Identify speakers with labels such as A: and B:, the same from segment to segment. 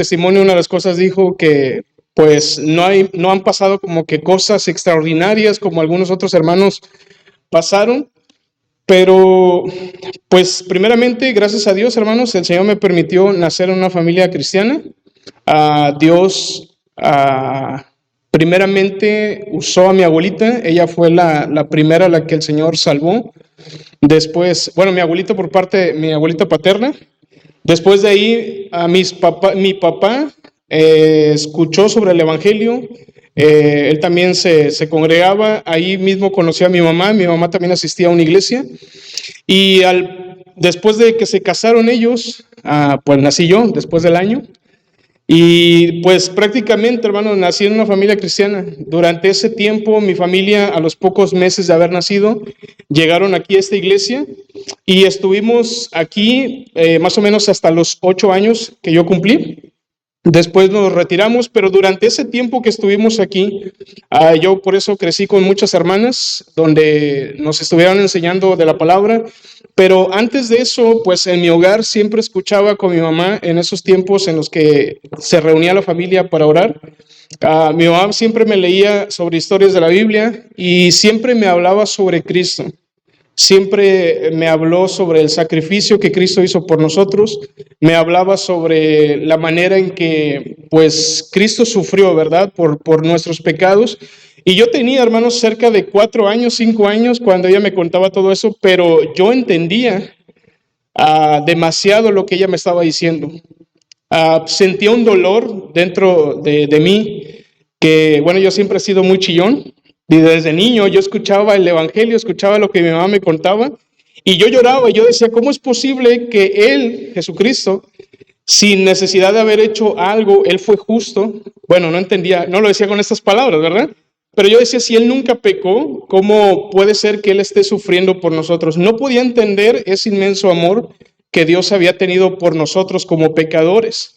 A: testimonio, una de las cosas dijo que pues no han pasado como que cosas extraordinarias como algunos otros hermanos pasaron, pero pues primeramente, gracias a Dios, hermanos, el Señor me permitió nacer en una familia cristiana. Dios primeramente usó a mi abuelita, ella fue la primera a la que el Señor salvó. Después, bueno, mi abuelito por parte de mi abuelita paterna. Después de ahí, mi papá escuchó sobre el Evangelio. Él también se congregaba, ahí mismo conoció a mi mamá también asistía a una iglesia. Y después de que se casaron ellos, pues nací yo, después del año. Y pues prácticamente, hermano, nací en una familia cristiana. Durante ese tiempo, mi familia, a los pocos meses de haber nacido, llegaron aquí a esta iglesia y estuvimos aquí más o menos hasta los 8 años que yo cumplí. Después nos retiramos, pero durante ese tiempo que estuvimos aquí, yo por eso crecí con muchas hermanas, donde nos estuvieron enseñando de la palabra. Pero antes de eso, pues en mi hogar siempre escuchaba con mi mamá en esos tiempos en los que se reunía la familia para orar. Mi mamá siempre me leía sobre historias de la Biblia y siempre me hablaba sobre Cristo. Siempre me habló sobre el sacrificio que Cristo hizo por nosotros, me hablaba sobre la manera en que, pues, Cristo sufrió, ¿verdad?, por nuestros pecados. Y yo tenía, hermanos, cerca de 4 años, 5 años, cuando ella me contaba todo eso, pero yo entendía demasiado lo que ella me estaba diciendo. Sentía un dolor dentro de mí, que, bueno, yo siempre he sido muy chillón. Y desde niño yo escuchaba el Evangelio, escuchaba lo que mi mamá me contaba, y yo lloraba, y yo decía, ¿cómo es posible que Él, Jesucristo, sin necesidad de haber hecho algo, Él fue justo? Bueno, no entendía, no lo decía con estas palabras, ¿verdad? Pero yo decía, si Él nunca pecó, ¿cómo puede ser que Él esté sufriendo por nosotros? No podía entender ese inmenso amor que Dios había tenido por nosotros como pecadores.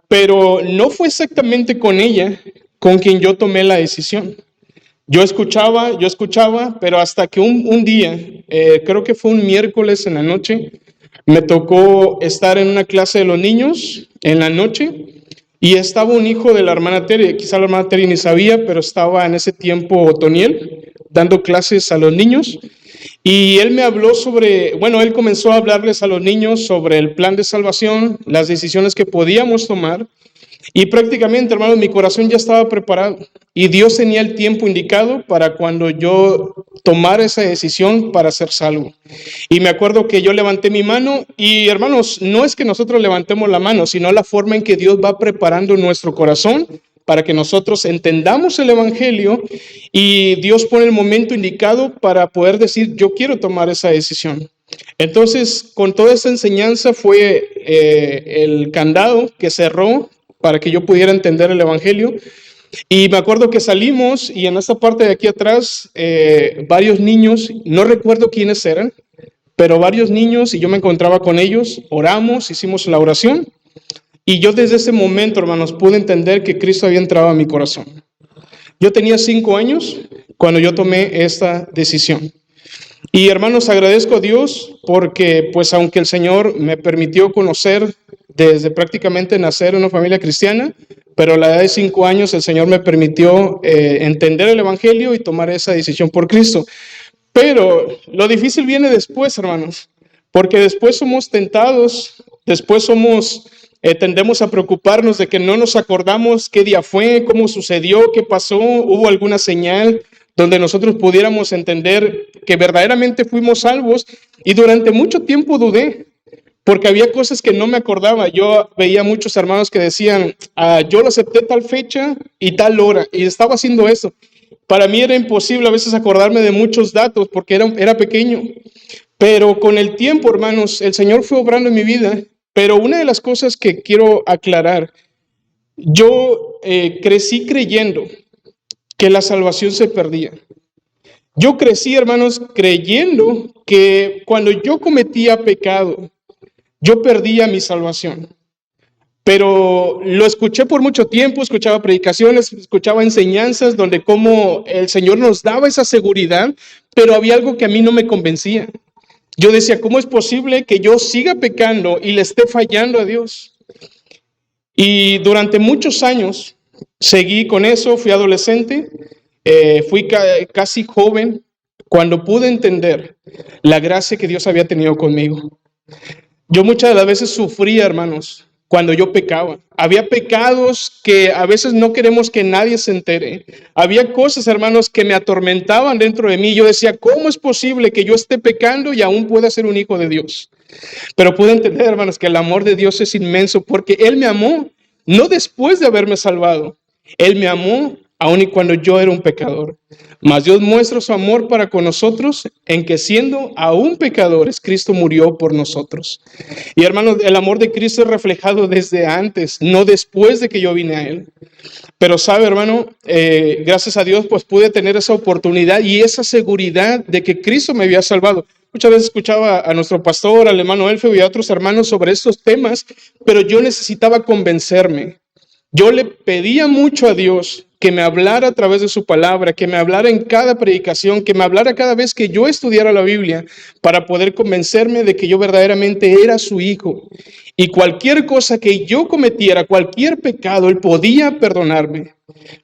A: Pero no fue exactamente con ella con quien yo tomé la decisión. Yo escuchaba, pero hasta que un día, creo que fue un miércoles en la noche, me tocó estar en una clase de los niños en la noche y estaba un hijo de la hermana Terry, quizá la hermana Terry ni sabía, pero estaba en ese tiempo Otoniel dando clases a los niños. Y él me habló él comenzó a hablarles a los niños sobre el plan de salvación, las decisiones que podíamos tomar. Y prácticamente, hermanos, mi corazón ya estaba preparado y Dios tenía el tiempo indicado para cuando yo tomara esa decisión para ser salvo. Y me acuerdo que yo levanté mi mano y, hermanos, no es que nosotros levantemos la mano, sino la forma en que Dios va preparando nuestro corazón para que nosotros entendamos el Evangelio y Dios pone el momento indicado para poder decir, yo quiero tomar esa decisión. Entonces, con toda esa enseñanza fue el candado que cerró para que yo pudiera entender el Evangelio. Y me acuerdo que salimos y en esta parte de aquí atrás, varios niños, no recuerdo quiénes eran, pero varios niños, y yo me encontraba con ellos, oramos, hicimos la oración. Y yo desde ese momento, hermanos, pude entender que Cristo había entrado a mi corazón. Yo tenía 5 años cuando yo tomé esta decisión. Y hermanos, agradezco a Dios porque, pues, aunque el Señor me permitió conocer desde prácticamente nacer en una familia cristiana, pero a la edad de 5 años el Señor me permitió entender el Evangelio y tomar esa decisión por Cristo. Pero lo difícil viene después, hermanos, porque después somos tentados, después tendemos a preocuparnos de que no nos acordamos qué día fue, cómo sucedió, qué pasó, hubo alguna señal donde nosotros pudiéramos entender que verdaderamente fuimos salvos. Y durante mucho tiempo dudé, porque había cosas que no me acordaba. Yo veía muchos hermanos que decían, yo lo acepté tal fecha y tal hora, y estaba haciendo eso. Para mí era imposible a veces acordarme de muchos datos porque era pequeño. Pero con el tiempo, hermanos, el Señor fue obrando en mi vida. Pero una de las cosas que quiero aclarar, yo crecí creyendo que la salvación se perdía. Yo crecí, hermanos, creyendo que cuando yo cometía pecado, yo perdía mi salvación. Pero lo escuché por mucho tiempo, escuchaba predicaciones, escuchaba enseñanzas donde cómo el Señor nos daba esa seguridad, pero había algo que a mí no me convencía. Yo decía, ¿cómo es posible que yo siga pecando y le esté fallando a Dios? Y durante muchos años seguí con eso, fui adolescente, fui casi joven cuando pude entender la gracia que Dios había tenido conmigo. Yo muchas de las veces sufría, hermanos, cuando yo pecaba. Había pecados que a veces no queremos que nadie se entere. Había cosas, hermanos, que me atormentaban dentro de mí. Yo decía, ¿cómo es posible que yo esté pecando y aún pueda ser un hijo de Dios? Pero pude entender, hermanos, que el amor de Dios es inmenso porque Él me amó no después de haberme salvado. Él me amó aun y cuando yo era un pecador. Mas Dios muestra su amor para con nosotros en que siendo aún pecadores, Cristo murió por nosotros. Y hermanos, el amor de Cristo es reflejado desde antes, no después de que yo vine a Él. Pero sabe, hermano, gracias a Dios, pues pude tener esa oportunidad y esa seguridad de que Cristo me había salvado. Muchas veces escuchaba a nuestro pastor, al hermano Elfeo y a otros hermanos sobre estos temas, pero yo necesitaba convencerme. Yo le pedía mucho a Dios que me hablara a través de su palabra, que me hablara en cada predicación, que me hablara cada vez que yo estudiara la Biblia para poder convencerme de que yo verdaderamente era su hijo. Y cualquier cosa que yo cometiera, cualquier pecado, Él podía perdonarme.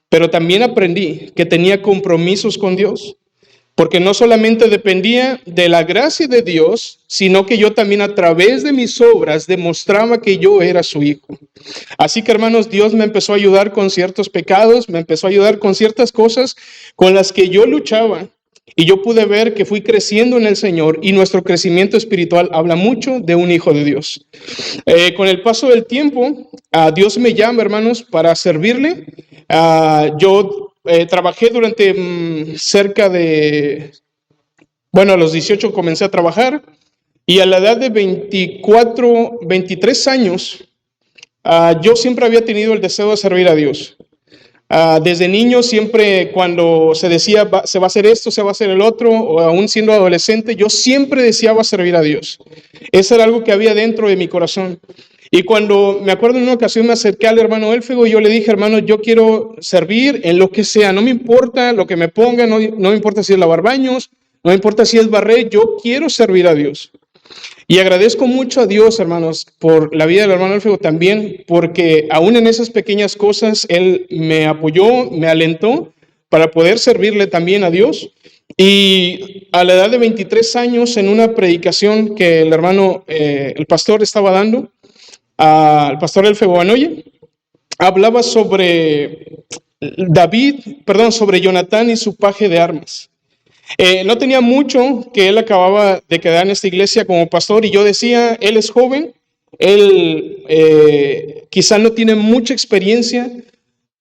A: Pero también aprendí que tenía compromisos con Dios. Porque no solamente dependía de la gracia de Dios, sino que yo también a través de mis obras demostraba que yo era su hijo. Así que, hermanos, Dios me empezó a ayudar con ciertos pecados, me empezó a ayudar con ciertas cosas con las que yo luchaba. Y yo pude ver que fui creciendo en el Señor y nuestro crecimiento espiritual habla mucho de un hijo de Dios. Con el paso del tiempo, Dios me llama, hermanos, para servirle. Yo trabajé durante cerca de, bueno, a los 18 comencé a trabajar y a la edad de 24, 23 años, yo siempre había tenido el deseo de servir a Dios. Desde niño siempre cuando se decía se va a hacer esto, se va a hacer el otro, o aún siendo adolescente, yo siempre deseaba servir a Dios. Eso era algo que había dentro de mi corazón. Y cuando me acuerdo en una ocasión me acerqué al hermano Elfego y yo le dije, hermano, yo quiero servir en lo que sea, no me importa lo que me pongan, no me importa si es lavar baños, no me importa si es barrer, yo quiero servir a Dios. Y agradezco mucho a Dios, hermanos, por la vida del hermano Elfego también, porque aún en esas pequeñas cosas, Él me apoyó, me alentó para poder servirle también a Dios. Y a la edad de 23 años, en una predicación que el hermano, el pastor estaba dando, al pastor Elfego Anoye, hablaba sobre sobre Jonatán y su paje de armas. No tenía mucho que él acababa de quedar en esta iglesia como pastor y yo decía, él es joven, él quizá no tiene mucha experiencia,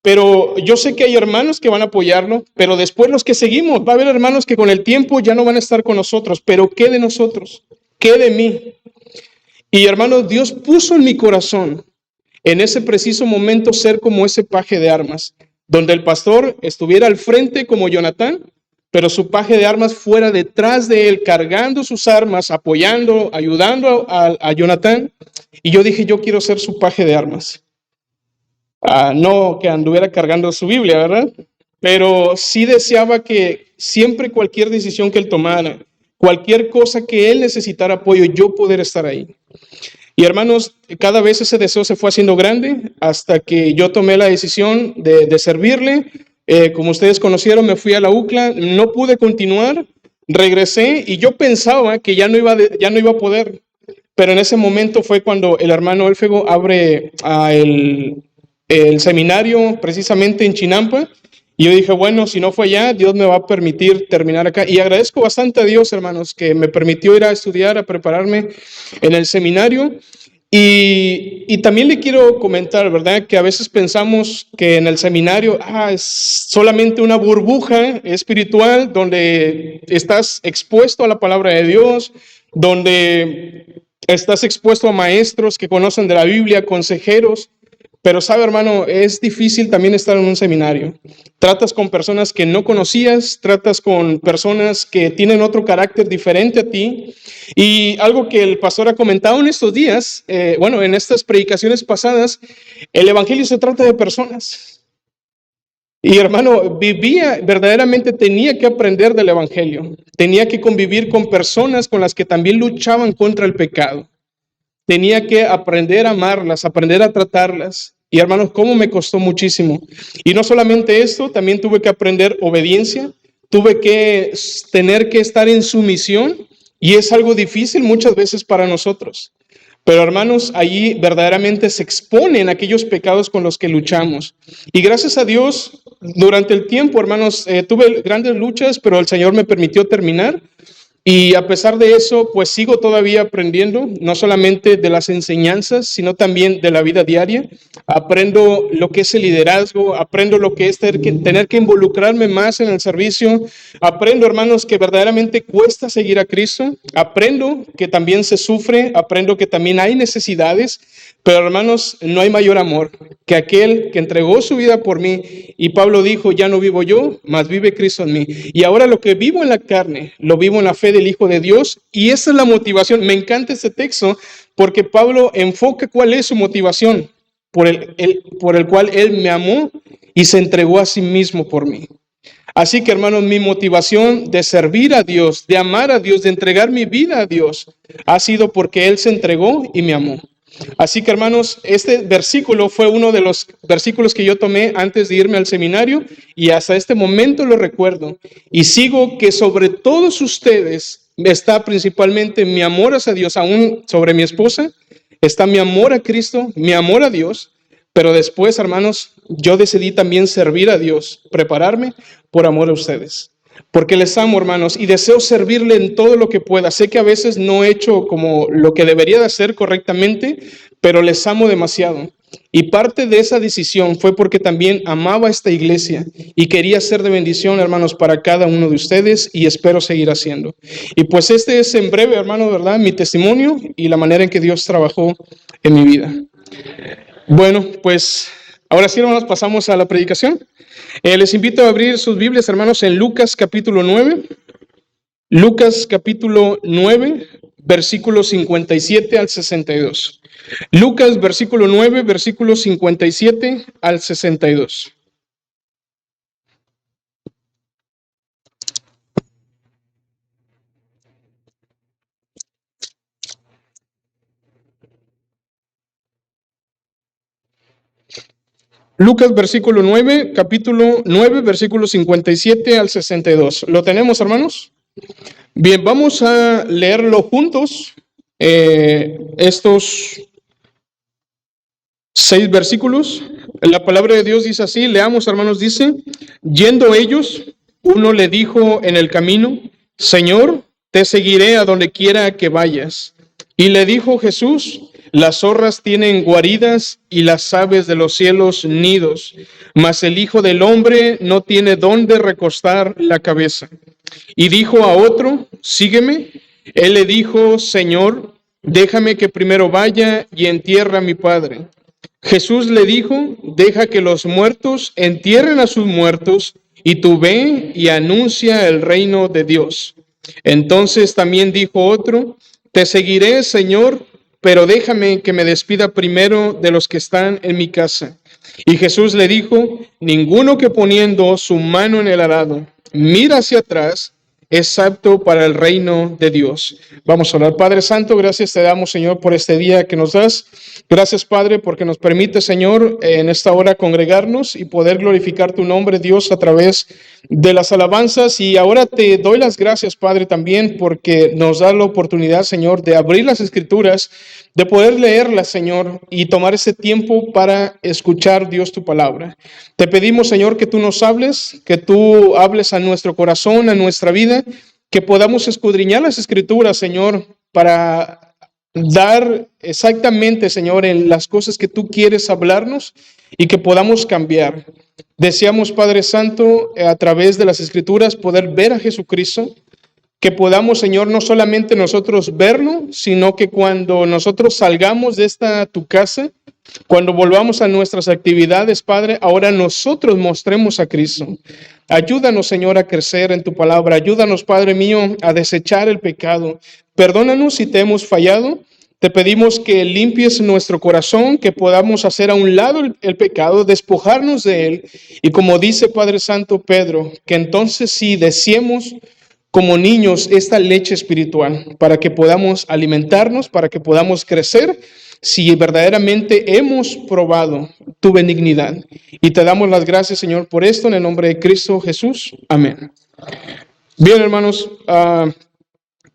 A: pero yo sé que hay hermanos que van a apoyarlo, pero después los que seguimos, va a haber hermanos que con el tiempo ya no van a estar con nosotros, pero ¿qué de nosotros? ¿Qué de mí? Y hermanos, Dios puso en mi corazón en ese preciso momento ser como ese paje de armas, donde el pastor estuviera al frente como Jonatán, pero su paje de armas fuera detrás de él, cargando sus armas, apoyando, ayudando a Jonatán. Y yo dije, yo quiero ser su paje de armas. No que anduviera cargando su Biblia, ¿verdad? Pero sí deseaba que siempre cualquier decisión que él tomara, cualquier cosa que él necesitara apoyo, yo poder estar ahí. Y hermanos, cada vez ese deseo se fue haciendo grande hasta que yo tomé la decisión de servirle. Como ustedes conocieron, me fui a la UCLA, no pude continuar, regresé y yo pensaba que ya no iba a poder. Pero en ese momento fue cuando el hermano Elfego abre el seminario precisamente en Chinampa. Y yo dije, bueno, si no fue allá, Dios me va a permitir terminar acá. Y agradezco bastante a Dios, hermanos, que me permitió ir a estudiar, a prepararme en el seminario. Y también le quiero comentar, ¿verdad? Que a veces pensamos que en el seminario es solamente una burbuja espiritual donde estás expuesto a la palabra de Dios, donde estás expuesto a maestros que conocen de la Biblia, consejeros. Pero sabe, hermano, es difícil también estar en un seminario. Tratas con personas que no conocías, tratas con personas que tienen otro carácter diferente a ti. Y algo que el pastor ha comentado en estos días, en estas predicaciones pasadas, el evangelio se trata de personas. Y hermano, verdaderamente tenía que aprender del evangelio. Tenía que convivir con personas con las que también luchaban contra el pecado. Tenía que aprender a amarlas, aprender a tratarlas. Y hermanos, cómo me costó muchísimo. Y no solamente esto, también tuve que aprender obediencia, tuve que tener que estar en sumisión, y es algo difícil muchas veces para nosotros. Pero hermanos, allí verdaderamente se exponen aquellos pecados con los que luchamos. Y gracias a Dios, durante el tiempo, hermanos, tuve grandes luchas, pero el Señor me permitió terminar. Y a pesar de eso, pues sigo todavía aprendiendo, no solamente de las enseñanzas, sino también de la vida diaria. Aprendo lo que es el liderazgo, aprendo lo que es tener que involucrarme más en el servicio. Aprendo, hermanos, que verdaderamente cuesta seguir a Cristo. Aprendo que también se sufre, aprendo que también hay necesidades. Pero hermanos, no hay mayor amor que aquel que entregó su vida por mí. Y Pablo dijo, ya no vivo yo, mas vive Cristo en mí. Y ahora lo que vivo en la carne, lo vivo en la fe del Hijo de Dios. Y esa es la motivación. Me encanta este texto porque Pablo enfoca cuál es su motivación por el cual él me amó y se entregó a sí mismo por mí. Así que hermanos, mi motivación de servir a Dios, de amar a Dios, de entregar mi vida a Dios, ha sido porque Él se entregó y me amó. Así que hermanos, este versículo fue uno de los versículos que yo tomé antes de irme al seminario y hasta este momento lo recuerdo. Y sigo que sobre todos ustedes está principalmente mi amor hacia Dios, aún sobre mi esposa, está mi amor a Cristo, mi amor a Dios. Pero después, hermanos, yo decidí también servir a Dios, prepararme por amor a ustedes. Porque les amo, hermanos, y deseo servirle en todo lo que pueda. Sé que a veces no he hecho como lo que debería de hacer correctamente, pero les amo demasiado. Y parte de esa decisión fue porque también amaba esta iglesia y quería ser de bendición, hermanos, para cada uno de ustedes, y espero seguir haciendo. Y pues este es en breve, hermano, ¿verdad? Mi testimonio y la manera en que Dios trabajó en mi vida. Bueno, pues ahora sí, hermanos, pasamos a la predicación. Les invito a abrir sus Biblias, hermanos, en Lucas capítulo 9. Lucas capítulo 9, versículos 57 al 62. Lucas versículo 9, versículos 57 al 62. Lucas versículo 9, capítulo 9, versículos 57 al 62. ¿Lo tenemos, hermanos? Bien, vamos a leerlo juntos, estos 6 versículos. La palabra de Dios dice así, leamos, hermanos, dice, yendo ellos, uno le dijo en el camino, Señor, te seguiré a donde quiera que vayas. Y le dijo Jesús, las zorras tienen guaridas y las aves de los cielos nidos, mas el Hijo del Hombre no tiene dónde recostar la cabeza. Y dijo a otro, sígueme. Él le dijo, Señor, déjame que primero vaya y entierre a mi padre. Jesús le dijo, deja que los muertos entierren a sus muertos, y tú ve y anuncia el reino de Dios. Entonces también dijo otro, te seguiré, Señor, pero déjame que me despida primero de los que están en mi casa. Y Jesús le dijo, ninguno que poniendo su mano en el arado mira hacia atrás es apto para el reino de Dios. Vamos a orar. Padre Santo, gracias te damos, Señor, por este día que nos das. Gracias, Padre, porque nos permite, Señor, en esta hora congregarnos y poder glorificar tu nombre, Dios, a través de las alabanzas. Y ahora te doy las gracias, Padre, también porque nos da la oportunidad, Señor, de abrir las Escrituras, de poder leerlas, Señor, y tomar ese tiempo para escuchar, Dios, tu palabra. Te pedimos, Señor, que tú nos hables, que tú hables a nuestro corazón, a nuestra vida, que podamos escudriñar las Escrituras, Señor, para dar exactamente, Señor, en las cosas que tú quieres hablarnos y que podamos cambiar. Deseamos, Padre Santo, a través de las Escrituras poder ver a Jesucristo, que podamos, Señor, no solamente nosotros verlo, sino que cuando nosotros salgamos de tu casa, cuando volvamos a nuestras actividades, Padre, ahora nosotros mostremos a Cristo. Ayúdanos, Señor, a crecer en tu palabra. Ayúdanos, Padre mío, a desechar el pecado. Perdónanos si te hemos fallado. Te pedimos que limpies nuestro corazón, que podamos hacer a un lado el pecado, despojarnos de él. Y como dice Padre Santo Pedro, que entonces sí deseemos como niños esta leche espiritual, para que podamos alimentarnos, para que podamos crecer, si verdaderamente hemos probado tu benignidad. Y te damos las gracias, Señor, por esto, en el nombre de Cristo Jesús. Amén. Bien, hermanos,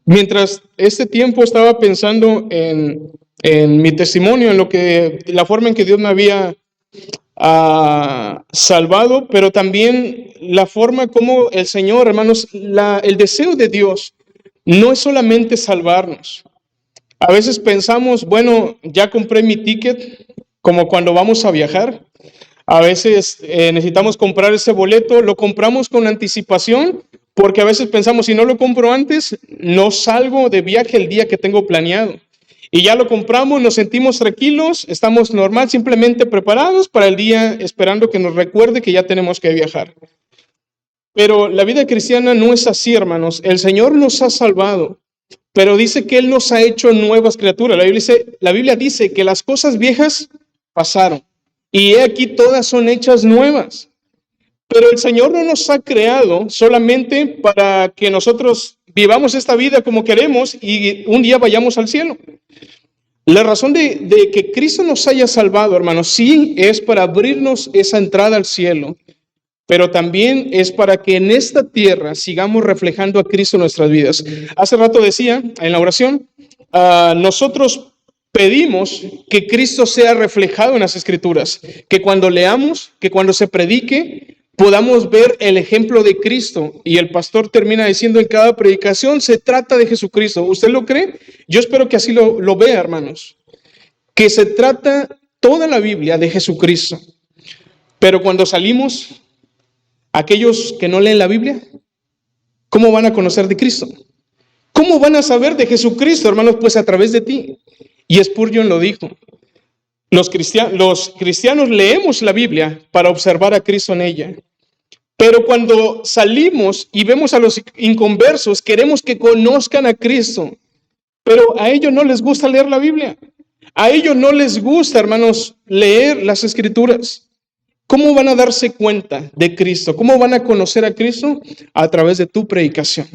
A: mientras este tiempo estaba pensando en mi testimonio, la forma en que Dios me había salvado, pero también la forma como el Señor, hermanos, el deseo de Dios no es solamente salvarnos. A veces pensamos, bueno, ya compré mi ticket, como cuando vamos a viajar. A veces necesitamos comprar ese boleto, lo compramos con anticipación, porque a veces pensamos, si no lo compro antes, no salgo de viaje el día que tengo planeado. Y ya lo compramos, nos sentimos tranquilos, estamos normal, simplemente preparados para el día, esperando que nos recuerde que ya tenemos que viajar. Pero la vida cristiana no es así, hermanos. El Señor nos ha salvado, pero dice que Él nos ha hecho nuevas criaturas. La Biblia dice que las cosas viejas pasaron, y he aquí todas son hechas nuevas. Pero el Señor no nos ha creado solamente para que nosotros vivamos esta vida como queremos y un día vayamos al cielo. La razón de que Cristo nos haya salvado, hermanos, sí es para abrirnos esa entrada al cielo, pero también es para que en esta tierra sigamos reflejando a Cristo en nuestras vidas. Hace rato decía en la oración, nosotros pedimos que Cristo sea reflejado en las Escrituras, que cuando leamos, que cuando se predique, podamos ver el ejemplo de Cristo. Y el pastor termina diciendo en cada predicación, se trata de Jesucristo. ¿Usted lo cree? Yo espero que así lo vea, hermanos. Que se trata toda la Biblia de Jesucristo. Pero cuando salimos, aquellos que no leen la Biblia, ¿cómo van a conocer de Cristo? ¿Cómo van a saber de Jesucristo, hermanos? Pues a través de ti. Y Spurgeon lo dijo. Los cristianos leemos la Biblia para observar a Cristo en ella. Pero cuando salimos y vemos a los inconversos, queremos que conozcan a Cristo. Pero a ellos no les gusta leer la Biblia. A ellos no les gusta, hermanos, leer las Escrituras. ¿Cómo van a darse cuenta de Cristo? ¿Cómo van a conocer a Cristo? A través de tu predicación,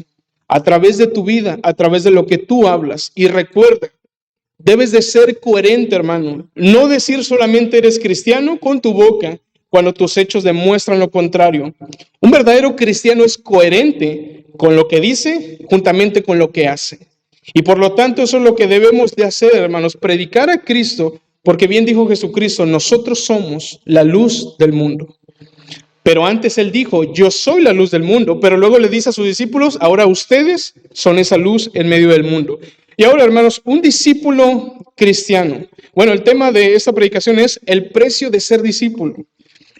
A: a través de tu vida, a través de lo que tú hablas. Y recuerda, debes de ser coherente, hermano. No decir solamente eres cristiano con tu boca cuando tus hechos demuestran lo contrario. Un verdadero cristiano es coherente con lo que dice, juntamente con lo que hace. Y por lo tanto, eso es lo que debemos de hacer, hermanos, predicar a Cristo, porque bien dijo Jesucristo, nosotros somos la luz del mundo. Pero antes Él dijo, yo soy la luz del mundo, pero luego le dice a sus discípulos, ahora ustedes son esa luz en medio del mundo. Y ahora, hermanos, un discípulo cristiano. Bueno, el tema de esta predicación es el precio de ser discípulo.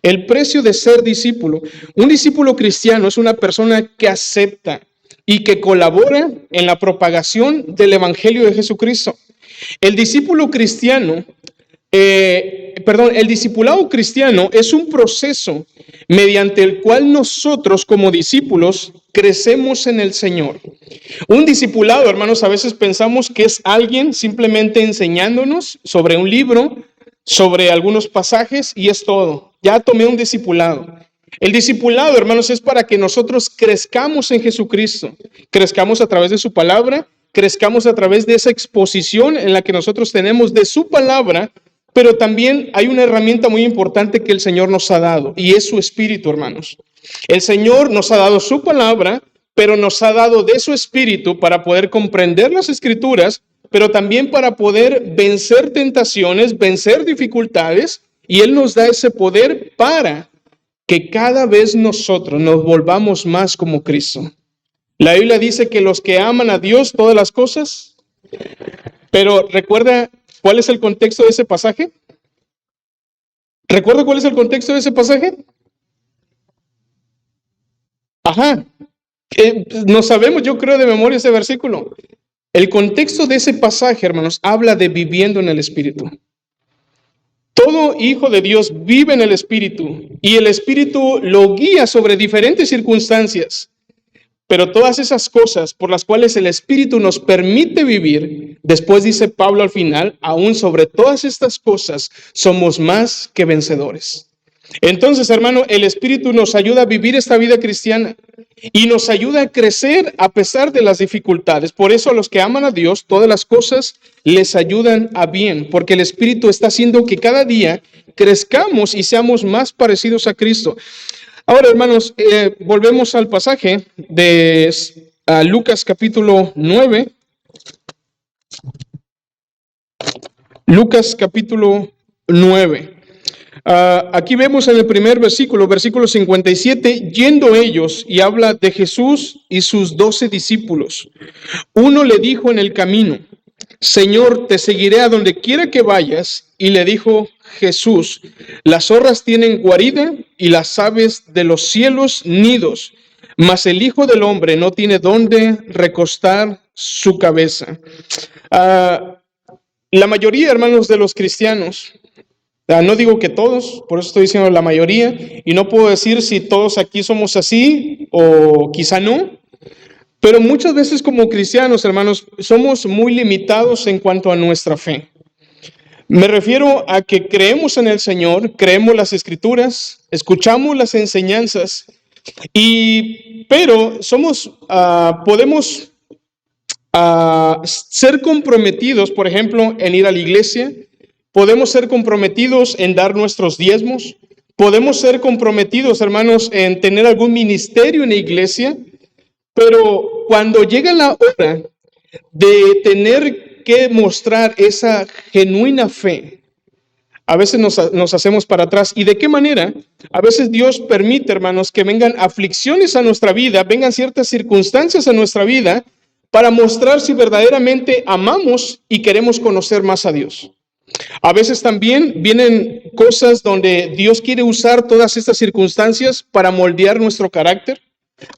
A: El precio de ser discípulo. Un discípulo cristiano es una persona que acepta y que colabora en la propagación del Evangelio de Jesucristo. El discípulo cristiano, el discipulado cristiano es un proceso mediante el cual nosotros como discípulos crecemos en el Señor. Un discipulado, hermanos, a veces pensamos que es alguien simplemente enseñándonos sobre un libro, sobre algunos pasajes y es todo. Ya tomé un discipulado. El discipulado, hermanos, es para que nosotros crezcamos en Jesucristo, crezcamos a través de su palabra, crezcamos a través de esa exposición en la que nosotros tenemos de su palabra, pero también hay una herramienta muy importante que el Señor nos ha dado y es su Espíritu, hermanos. El Señor nos ha dado su palabra, pero nos ha dado de su Espíritu para poder comprender las Escrituras, pero también para poder vencer tentaciones, vencer dificultades, y Él nos da ese poder para que cada vez nosotros nos volvamos más como Cristo. La Biblia dice que los que aman a Dios, todas las cosas, pero recuerda cuál es el contexto de ese pasaje. ¿Recuerda cuál es el contexto de ese pasaje? Ajá. No sabemos, yo creo de memoria ese versículo. El contexto de ese pasaje, hermanos, habla de viviendo en el Espíritu. Todo hijo de Dios vive en el Espíritu y el Espíritu lo guía sobre diferentes circunstancias. Pero todas esas cosas por las cuales el Espíritu nos permite vivir, después dice Pablo al final, aún sobre todas estas cosas somos más que vencedores. Entonces, hermano, el Espíritu nos ayuda a vivir esta vida cristiana y nos ayuda a crecer a pesar de las dificultades. Por eso a los que aman a Dios, todas las cosas les ayudan a bien, porque el Espíritu está haciendo que cada día crezcamos y seamos más parecidos a Cristo. Ahora, hermanos, volvemos al pasaje de Lucas capítulo 9. Lucas capítulo 9. Aquí vemos en el primer versículo 57, yendo ellos, y habla de Jesús y sus 12 discípulos. Uno le dijo en el camino: Señor, te seguiré a donde quiera que vayas. Y le dijo Jesús: las zorras tienen guarida y las aves de los cielos nidos, mas el Hijo del Hombre no tiene dónde recostar su cabeza. La mayoría, hermanos, de los cristianos, no digo que todos, por eso estoy diciendo la mayoría, y no puedo decir si todos aquí somos así o quizá no, pero muchas veces como cristianos, hermanos, somos muy limitados en cuanto a nuestra fe. Me refiero a que creemos en el Señor, creemos las Escrituras, escuchamos las enseñanzas, pero podemos ser comprometidos, por ejemplo, en ir a la iglesia. Podemos ser comprometidos en dar nuestros diezmos. Podemos ser comprometidos, hermanos, en tener algún ministerio en la iglesia. Pero cuando llega la hora de tener que mostrar esa genuina fe, a veces nos hacemos para atrás. ¿Y de qué manera? A veces Dios permite, hermanos, que vengan aflicciones a nuestra vida, vengan ciertas circunstancias a nuestra vida para mostrar si verdaderamente amamos y queremos conocer más a Dios. A veces también vienen cosas donde Dios quiere usar todas estas circunstancias para moldear nuestro carácter,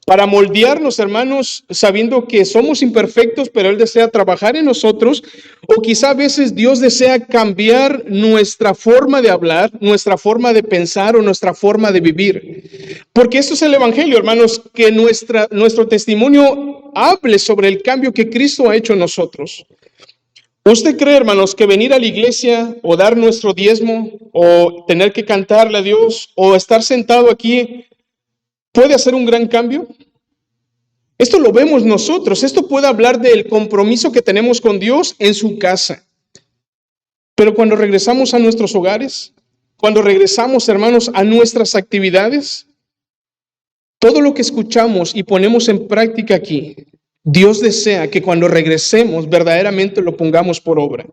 A: para moldearnos, hermanos, sabiendo que somos imperfectos, pero Él desea trabajar en nosotros, o quizá a veces Dios desea cambiar nuestra forma de hablar, nuestra forma de pensar o nuestra forma de vivir. Porque esto es el Evangelio, hermanos, que nuestro testimonio hable sobre el cambio que Cristo ha hecho en nosotros. ¿Usted cree, hermanos, que venir a la iglesia o dar nuestro diezmo o tener que cantarle a Dios o estar sentado aquí puede hacer un gran cambio? Esto lo vemos nosotros. Esto puede hablar del compromiso que tenemos con Dios en su casa. Pero cuando regresamos a nuestros hogares, cuando regresamos, hermanos, a nuestras actividades, todo lo que escuchamos y ponemos en práctica aquí, Dios desea que cuando regresemos verdaderamente lo pongamos por obra.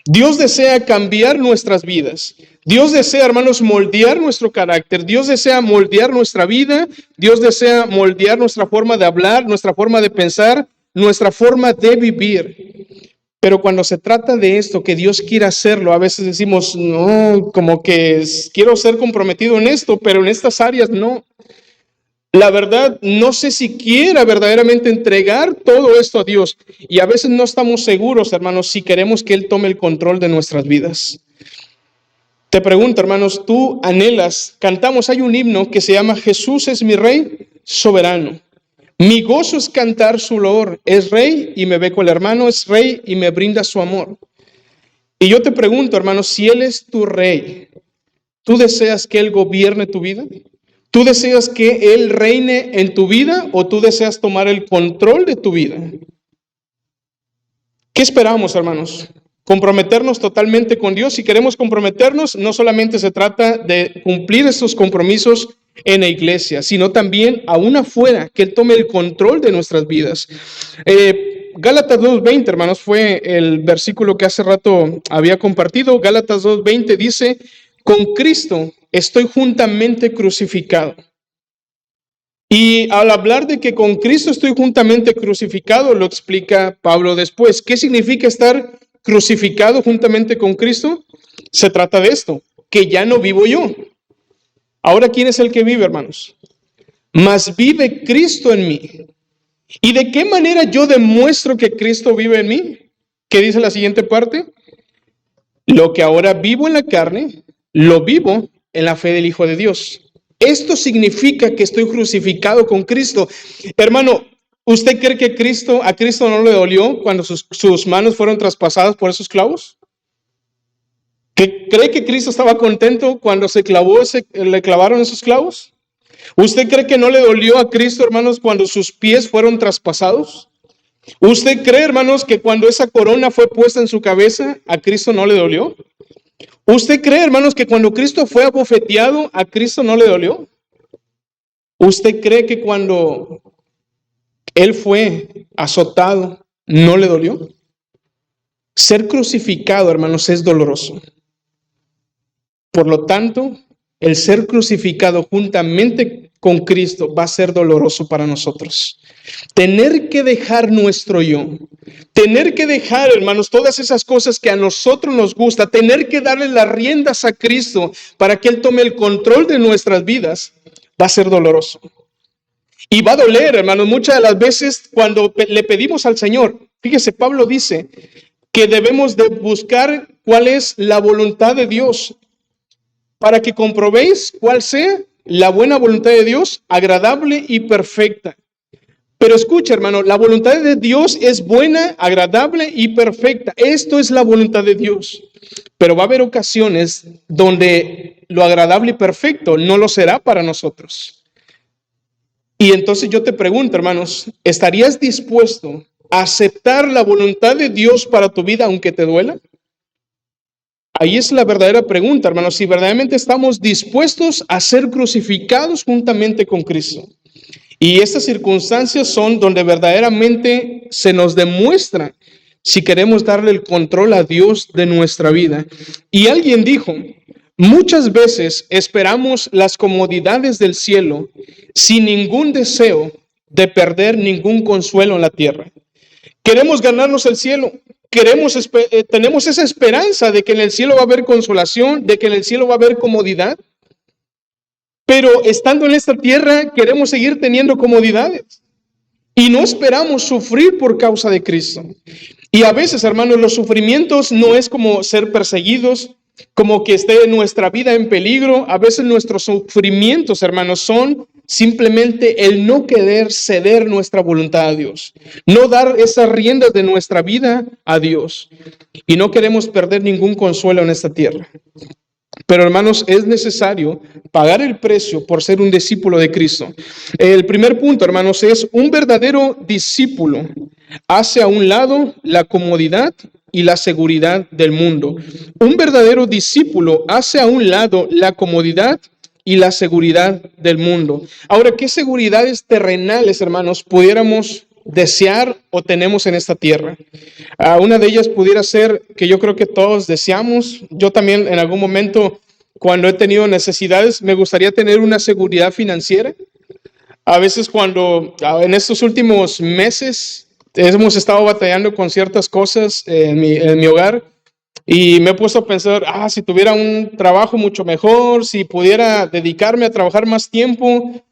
A: Dios desea cambiar nuestras vidas. Dios desea, hermanos, moldear nuestro carácter. Dios desea moldear nuestra vida. Dios desea moldear nuestra forma de hablar, nuestra forma de pensar, nuestra forma de vivir. Pero cuando se trata de esto, que Dios quiere hacerlo, a veces decimos, no, como que quiero ser comprometido en esto, pero en estas áreas no. La verdad, no sé si quiera verdaderamente entregar todo esto a Dios. Y a veces no estamos seguros, hermanos, si queremos que Él tome el control de nuestras vidas. Te pregunto, hermanos, tú anhelas, cantamos, hay un himno que se llama Jesús es mi Rey soberano. Mi gozo es cantar su loor. Es Rey y me ve con el hermano, es Rey y me brinda su amor. Y yo te pregunto, hermanos, si Él es tu Rey, ¿tú deseas que Él gobierne tu vida? ¿Tú deseas que Él reine en tu vida o tú deseas tomar el control de tu vida? ¿Qué esperamos, hermanos? Comprometernos totalmente con Dios. Si queremos comprometernos, no solamente se trata de cumplir estos compromisos en la iglesia, sino también aún afuera, que Él tome el control de nuestras vidas. Gálatas 2:20, hermanos, fue el versículo que hace rato había compartido. Gálatas 2:20 dice, con Cristo estoy juntamente crucificado. Y al hablar de que con Cristo estoy juntamente crucificado, lo explica Pablo después. ¿Qué significa estar crucificado juntamente con Cristo? Se trata de esto, que ya no vivo yo. Ahora, ¿quién es el que vive, hermanos? Mas vive Cristo en mí. ¿Y de qué manera yo demuestro que Cristo vive en mí? ¿Qué dice la siguiente parte? Lo que ahora vivo en la carne, lo vivo en la fe del Hijo de Dios. Esto significa que estoy crucificado con Cristo. Hermano, ¿usted cree que a Cristo no le dolió cuando sus manos fueron traspasadas por esos clavos? ¿Cree que Cristo estaba contento cuando le clavaron esos clavos? ¿Usted cree que no le dolió a Cristo, hermanos, cuando sus pies fueron traspasados? ¿Usted cree, hermanos, que cuando esa corona fue puesta en su cabeza, a Cristo no le dolió? ¿Usted cree, hermanos, que cuando Cristo fue abofeteado, a Cristo no le dolió? ¿Usted cree que cuando Él fue azotado, no le dolió? Ser crucificado, hermanos, es doloroso. Por lo tanto, el ser crucificado juntamente con Cristo va a ser doloroso para nosotros. Tener que dejar nuestro yo, tener que dejar, hermanos, todas esas cosas que a nosotros nos gusta, tener que darle las riendas a Cristo para que Él tome el control de nuestras vidas, va a ser doloroso. Y va a doler, hermanos, muchas de las veces cuando le pedimos al Señor. Fíjese, Pablo dice que debemos de buscar cuál es la voluntad de Dios, para que comprobéis cuál sea la buena voluntad de Dios, agradable y perfecta. Pero escucha, hermano, la voluntad de Dios es buena, agradable y perfecta. Esto es la voluntad de Dios. Pero va a haber ocasiones donde lo agradable y perfecto no lo será para nosotros. Y entonces yo te pregunto, hermanos, ¿estarías dispuesto a aceptar la voluntad de Dios para tu vida aunque te duela? Ahí es la verdadera pregunta, hermanos, si verdaderamente estamos dispuestos a ser crucificados juntamente con Cristo. Y estas circunstancias son donde verdaderamente se nos demuestra si queremos darle el control a Dios de nuestra vida. Y alguien dijo, muchas veces esperamos las comodidades del cielo sin ningún deseo de perder ningún consuelo en la tierra. Queremos ganarnos el cielo. Tenemos esa esperanza de que en el cielo va a haber consolación, de que en el cielo va a haber comodidad. Pero estando en esta tierra queremos seguir teniendo comodidades y no esperamos sufrir por causa de Cristo. Y a veces, hermanos, los sufrimientos no es como ser perseguidos, como que esté nuestra vida en peligro. A veces nuestros sufrimientos, hermanos, son simplemente el no querer ceder nuestra voluntad a Dios, no dar esas riendas de nuestra vida a Dios. Y no queremos perder ningún consuelo en esta tierra. Pero, hermanos, es necesario pagar el precio por ser un discípulo de Cristo. El primer punto, hermanos, es un verdadero discípulo hace a un lado la comodidad y la seguridad del mundo. Un verdadero discípulo hace a un lado la comodidad y la seguridad del mundo. Ahora, ¿qué seguridades terrenales, hermanos, pudiéramos desear o tenemos en esta tierra? Una de ellas pudiera ser que yo creo que todos deseamos. Yo también en algún momento, cuando he tenido necesidades, me gustaría tener una seguridad financiera. A veces cuando en estos últimos meses hemos estado batallando con ciertas cosas en mi hogar y me he puesto a pensar, si tuviera un trabajo mucho mejor, si pudiera dedicarme a trabajar más tiempo,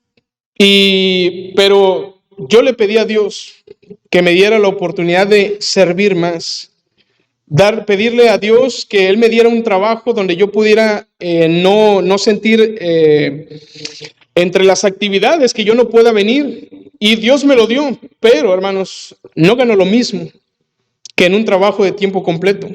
A: pero yo le pedí a Dios que me diera la oportunidad de servir más, pedirle a Dios que Él me diera un trabajo donde yo pudiera no sentir entre las actividades que yo no pueda venir, y Dios me lo dio, pero hermanos, no gano lo mismo que en un trabajo de tiempo completo.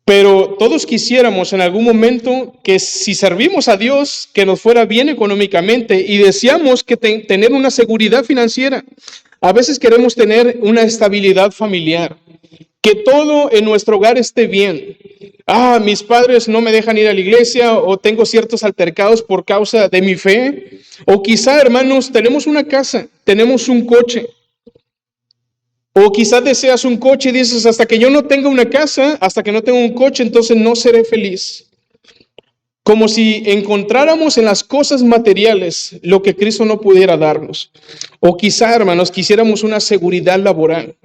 A: Pero todos quisiéramos en algún momento que si servimos a Dios, que nos fuera bien económicamente, y deseamos que tener una seguridad financiera. A veces queremos tener una estabilidad familiar, que todo en nuestro hogar esté bien. Mis padres no me dejan ir a la iglesia, o tengo ciertos altercados por causa de mi fe, o quizá, hermanos, tenemos una casa, tenemos un coche. O quizás deseas un coche y dices, hasta que yo no tenga una casa, hasta que no tenga un coche, entonces no seré feliz. Como si encontráramos en las cosas materiales lo que Cristo no pudiera darnos. O quizá, hermanos, quisiéramos una seguridad laboral.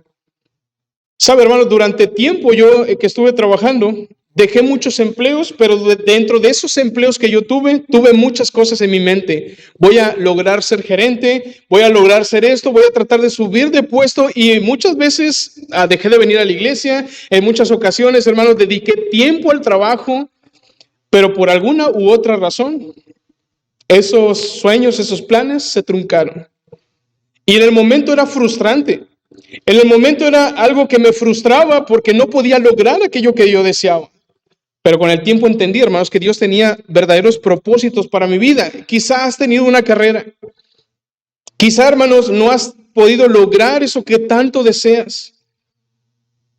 A: Sabe, hermanos, durante tiempo yo que estuve trabajando, dejé muchos empleos, pero dentro de esos empleos que yo tuve muchas cosas en mi mente. Voy a lograr ser gerente, voy a lograr ser esto, voy a tratar de subir de puesto, y muchas veces dejé de venir a la iglesia. En muchas ocasiones, hermanos, dediqué tiempo al trabajo, pero por alguna u otra razón, esos sueños, esos planes se truncaron. Y en el momento era frustrante. En el momento era algo que me frustraba porque no podía lograr aquello que yo deseaba. Pero con el tiempo entendí, hermanos, que Dios tenía verdaderos propósitos para mi vida. Quizá has tenido una carrera. Quizá, hermanos, no has podido lograr eso que tanto deseas.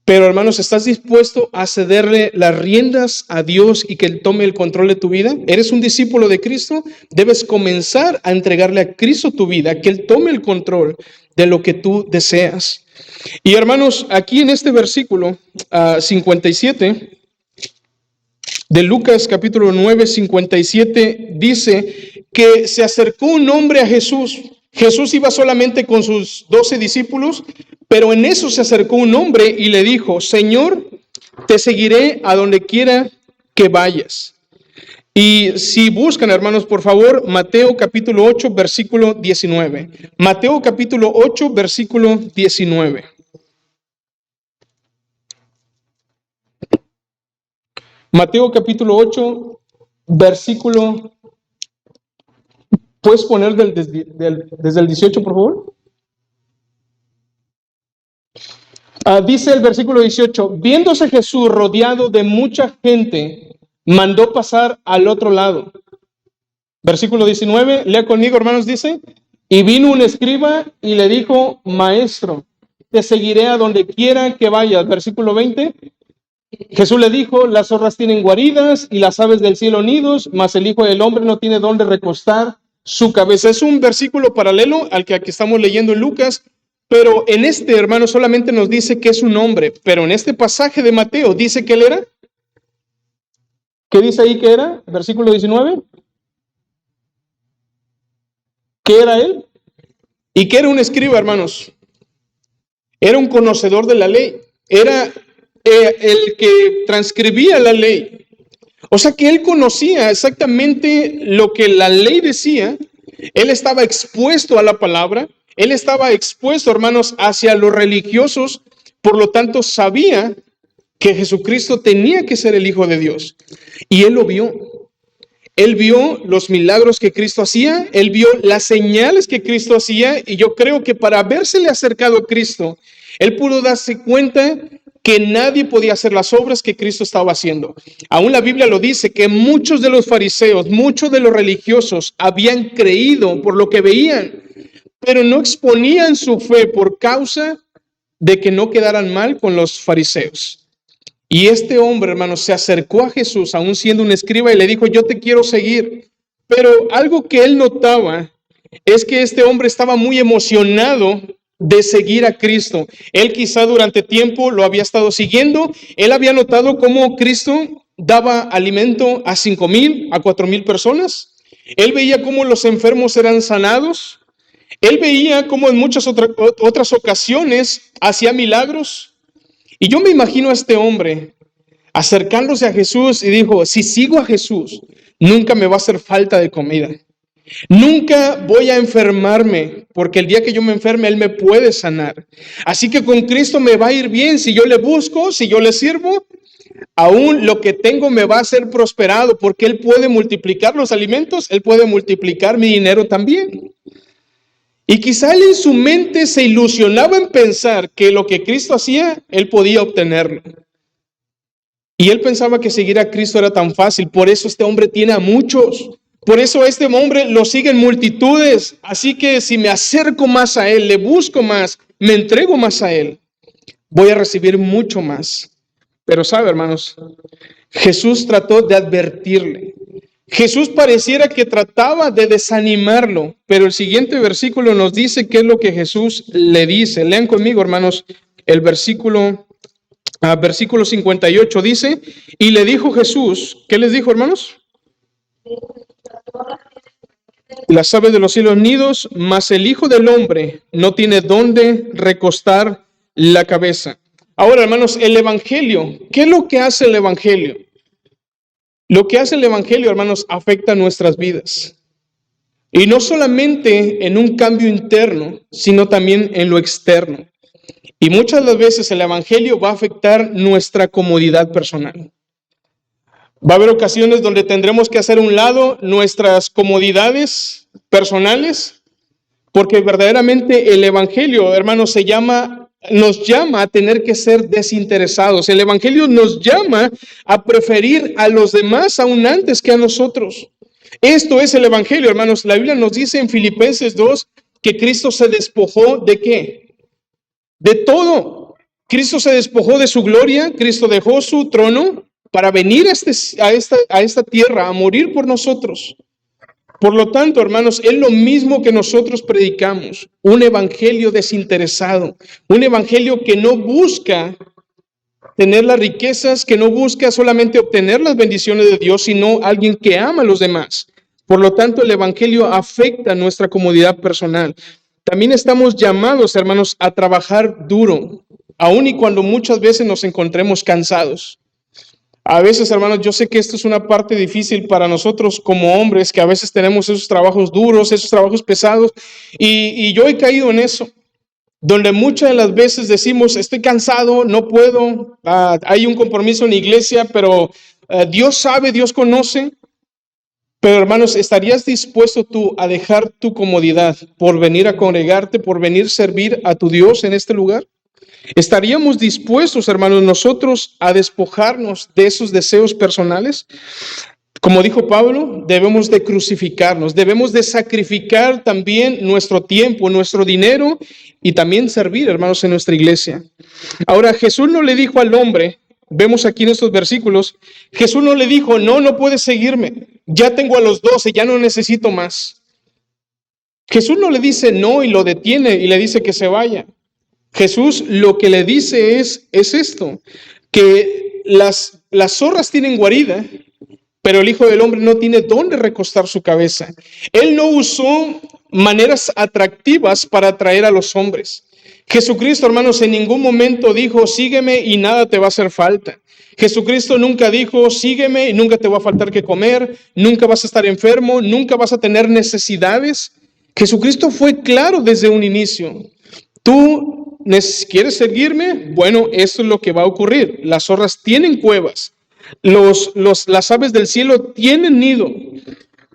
A: Pero, hermanos, ¿estás dispuesto a cederle las riendas a Dios y que Él tome el control de tu vida? ¿Eres un discípulo de Cristo? Debes comenzar a entregarle a Cristo tu vida, que Él tome el control de lo que tú deseas. Y, hermanos, aquí en este versículo 57 de Lucas capítulo 9, 57, dice que se acercó un hombre a Jesús. Jesús iba solamente con sus 12 discípulos, pero en eso se acercó un hombre y le dijo: Señor, te seguiré a donde quiera que vayas. Y si buscan, hermanos, por favor, Mateo capítulo 8, versículo 19. Mateo capítulo 8, versículo 19. Mateo capítulo 8, versículo... ¿Puedes poner desde el 18, por favor? Dice el versículo 18, viéndose Jesús rodeado de mucha gente, mandó pasar al otro lado. Versículo 19, lea conmigo, hermanos, dice, y vino un escriba y le dijo: Maestro, te seguiré a donde quiera que vayas. Versículo 20, Jesús le dijo: las zorras tienen guaridas y las aves del cielo nidos, mas el Hijo del Hombre no tiene dónde recostar su cabeza. Es un versículo paralelo al que aquí estamos leyendo en Lucas, pero en este, hermano, solamente nos dice que es un hombre, pero en este pasaje de Mateo dice que él era. ¿Qué dice ahí que era? Versículo 19. ¿Qué era él? ¿Y qué era un escriba, hermanos? Era un conocedor de la ley, era el que transcribía la ley. O sea que él conocía exactamente lo que la ley decía. Él estaba expuesto a la palabra. Él estaba expuesto, hermanos, hacia los religiosos. Por lo tanto, sabía que Jesucristo tenía que ser el Hijo de Dios. Y él lo vio. Él vio los milagros que Cristo hacía. Él vio las señales que Cristo hacía. Y yo creo que para habérsele acercado a Cristo, él pudo darse cuenta que nadie podía hacer las obras que Cristo estaba haciendo. Aún la Biblia lo dice, que muchos de los fariseos, muchos de los religiosos habían creído por lo que veían, pero no exponían su fe por causa de que no quedaran mal con los fariseos. Y este hombre, hermanos, se acercó a Jesús, aún siendo un escriba, y le dijo: yo te quiero seguir. Pero algo que él notaba es que este hombre estaba muy emocionado de seguir a Cristo. Él quizá durante tiempo lo había estado siguiendo. Él había notado cómo Cristo daba alimento a 5,000, a 4,000 personas. Él veía cómo los enfermos eran sanados. Él veía cómo en muchas otras ocasiones hacía milagros. Y yo me imagino a este hombre acercándose a Jesús y dijo: si sigo a Jesús, nunca me va a hacer falta de comida. Nunca voy a enfermarme, porque el día que yo me enferme, Él me puede sanar. Así que con Cristo me va a ir bien. Si yo le busco, si yo le sirvo, aún lo que tengo me va a ser prosperado, porque Él puede multiplicar los alimentos, Él puede multiplicar mi dinero también. Y quizá él en su mente se ilusionaba en pensar que lo que Cristo hacía, él podía obtenerlo. Y él pensaba que seguir a Cristo era tan fácil. Por eso este hombre tiene a muchos. Por eso este hombre lo siguen multitudes. Así que si me acerco más a Él, le busco más, me entrego más a Él, voy a recibir mucho más. Pero sabe, hermanos, Jesús trató de advertirle. Jesús pareciera que trataba de desanimarlo, pero el siguiente versículo nos dice qué es lo que Jesús le dice. Lean conmigo, hermanos, el versículo 58 dice: y le dijo Jesús, ¿qué les dijo, hermanos? Las aves de los cielos nidos, mas el Hijo del Hombre no tiene dónde recostar la cabeza. Ahora, hermanos, el Evangelio, ¿qué es lo que hace el Evangelio? Lo que hace el Evangelio, hermanos, afecta nuestras vidas. Y no solamente en un cambio interno, sino también en lo externo. Y muchas de las veces el Evangelio va a afectar nuestra comodidad personal. Va a haber ocasiones donde tendremos que hacer a un lado nuestras comodidades personales, porque verdaderamente el Evangelio, hermanos, se llama nos llama a tener que ser desinteresados. El Evangelio nos llama a preferir a los demás aún antes que a nosotros. Esto es el Evangelio, hermanos. La Biblia nos dice en Filipenses 2 que Cristo se despojó ¿de qué? De todo. Cristo se despojó de su gloria, Cristo dejó su trono para venir a esta tierra a morir por nosotros. Por lo tanto, hermanos, es lo mismo que nosotros predicamos, un evangelio desinteresado, un evangelio que no busca tener las riquezas, que no busca solamente obtener las bendiciones de Dios, sino alguien que ama a los demás. Por lo tanto, el evangelio afecta nuestra comodidad personal. También estamos llamados, hermanos, a trabajar duro, aun y cuando muchas veces nos encontremos cansados. A veces, hermanos, yo sé que esto es una parte difícil para nosotros como hombres, que a veces tenemos esos trabajos duros, esos trabajos pesados, y yo he caído en eso, donde muchas de las veces decimos, estoy cansado, no puedo, hay un compromiso en la iglesia, pero Dios sabe, Dios conoce. Pero, hermanos, ¿estarías dispuesto tú a dejar tu comodidad por venir a congregarte, por venir a servir a tu Dios en este lugar? ¿Estaríamos dispuestos, hermanos, nosotros a despojarnos de esos deseos personales? Como dijo Pablo, debemos de crucificarnos, debemos de sacrificar también nuestro tiempo, nuestro dinero y también servir, hermanos, en nuestra iglesia. Ahora, Jesús no le dijo al hombre, vemos aquí en estos versículos, Jesús no le dijo, no puedes seguirme, ya tengo a los 12, ya no necesito más. Jesús no le dice no y lo detiene y le dice que se vaya. Jesús lo que le dice es esto, que las zorras tienen guarida, pero el Hijo del Hombre no tiene dónde recostar su cabeza. Él no usó maneras atractivas para atraer a los hombres. Jesucristo, hermanos, en ningún momento dijo, sígueme y nada te va a hacer falta. Jesucristo nunca dijo, sígueme y nunca te va a faltar que comer, nunca vas a estar enfermo, nunca vas a tener necesidades. Jesucristo fue claro desde un inicio. ¿Tú quieres seguirme? Bueno, esto es lo que va a ocurrir. Las zorras tienen cuevas. Las aves del cielo tienen nido,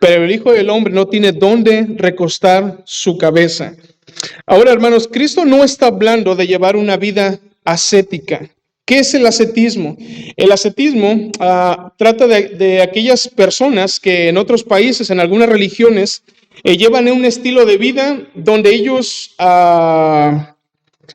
A: pero el Hijo del Hombre no tiene dónde recostar su cabeza. Ahora, hermanos, Cristo no está hablando de llevar una vida ascética. ¿Qué es el ascetismo? El ascetismo trata de aquellas personas que en otros países, en algunas religiones, llevan un estilo de vida donde ellos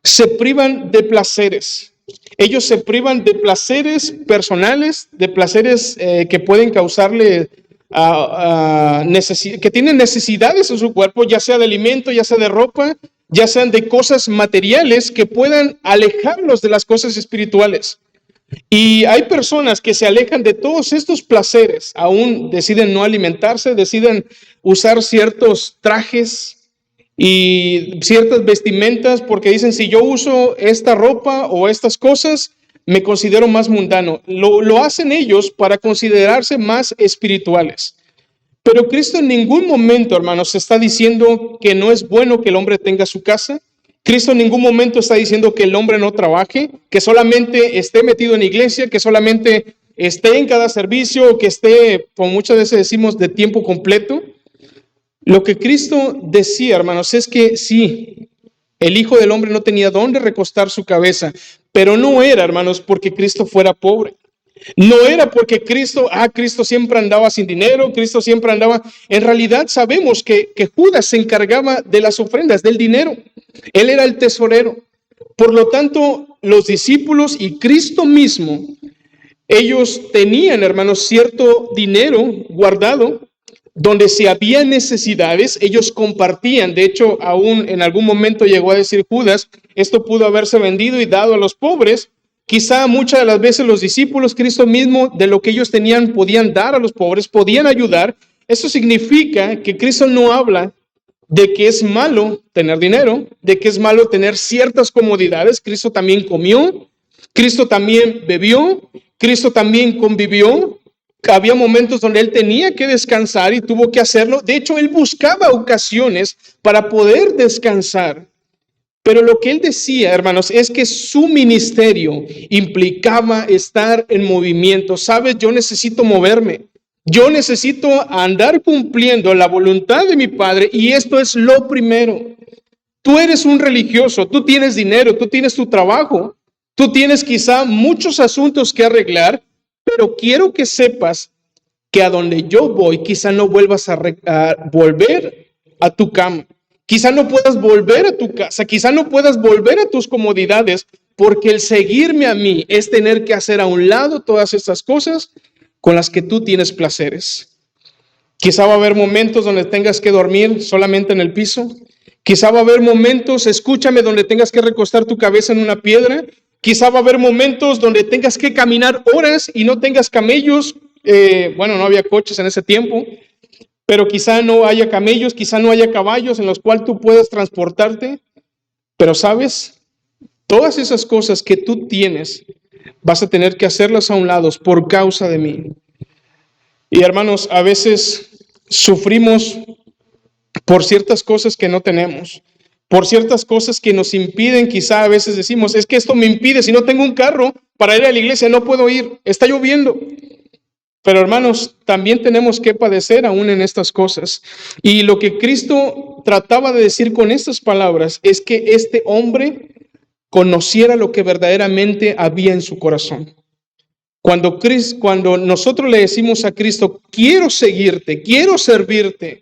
A: se privan de placeres. Ellos se privan de placeres personales, de placeres que pueden causarle, que tienen necesidades en su cuerpo, ya sea de alimento, ya sea de ropa, ya sean de cosas materiales que puedan alejarlos de las cosas espirituales. Y hay personas que se alejan de todos estos placeres, aún deciden no alimentarse, deciden usar ciertos trajes y ciertas vestimentas porque dicen, si yo uso esta ropa o estas cosas, me considero más mundano. Lo hacen ellos para considerarse más espirituales. Pero Cristo en ningún momento, hermanos, está diciendo que no es bueno que el hombre tenga su casa. Cristo en ningún momento está diciendo que el hombre no trabaje, que solamente esté metido en la iglesia, que solamente esté en cada servicio, que esté, como muchas veces decimos, de tiempo completo. Lo que Cristo decía, hermanos, es que sí, el Hijo del Hombre no tenía dónde recostar su cabeza, pero no era, hermanos, porque Cristo fuera pobre. No era porque Cristo siempre andaba sin dinero, Cristo siempre andaba. En realidad sabemos que Judas se encargaba de las ofrendas, del dinero. Él era el tesorero. Por lo tanto, los discípulos y Cristo mismo, ellos tenían, hermanos, cierto dinero guardado, donde si había necesidades, ellos compartían. De hecho, aún en algún momento llegó a decir Judas, esto pudo haberse vendido y dado a los pobres. Quizá muchas de las veces los discípulos, Cristo mismo, de lo que ellos tenían, podían dar a los pobres, podían ayudar. Eso significa que Cristo no habla de que es malo tener dinero, de que es malo tener ciertas comodidades. Cristo también comió, Cristo también bebió, Cristo también convivió. Había momentos donde él tenía que descansar y tuvo que hacerlo. De hecho, él buscaba ocasiones para poder descansar. Pero lo que él decía, hermanos, es que su ministerio implicaba estar en movimiento. ¿Sabes? Yo necesito moverme. Yo necesito andar cumpliendo la voluntad de mi Padre y esto es lo primero. tú eres un religioso, tú tienes dinero, tú tienes tu trabajo, tú tienes quizá muchos asuntos que arreglar, pero quiero que sepas que a donde yo voy, quizá no vuelvas a volver a tu cama. Quizá no puedas volver a tu casa, quizá no puedas volver a tus comodidades, porque el seguirme a mí es tener que hacer a un lado todas estas cosas con las que tú tienes placeres. Quizá va a haber momentos donde tengas que dormir solamente en el piso. Quizá va a haber momentos, escúchame, donde tengas que recostar tu cabeza en una piedra. Quizá va a haber momentos donde tengas que caminar horas y no tengas camellos. No había coches en ese tiempo, pero quizá no haya camellos, quizá no haya caballos en los cuales tú puedas transportarte. Pero sabes, todas esas cosas que tú tienes, vas a tener que hacerlas a un lado por causa de mí. Y hermanos, a veces sufrimos por ciertas cosas que no tenemos, por ciertas cosas que nos impiden. Quizá a veces decimos, es que esto me impide, si no tengo un carro para ir a la iglesia no puedo ir, está lloviendo. Pero hermanos, también tenemos que padecer aún en estas cosas. Y lo que Cristo trataba de decir con estas palabras es que este hombre conociera lo que verdaderamente había en su corazón. Cuando nosotros le decimos a Cristo, quiero seguirte, quiero servirte,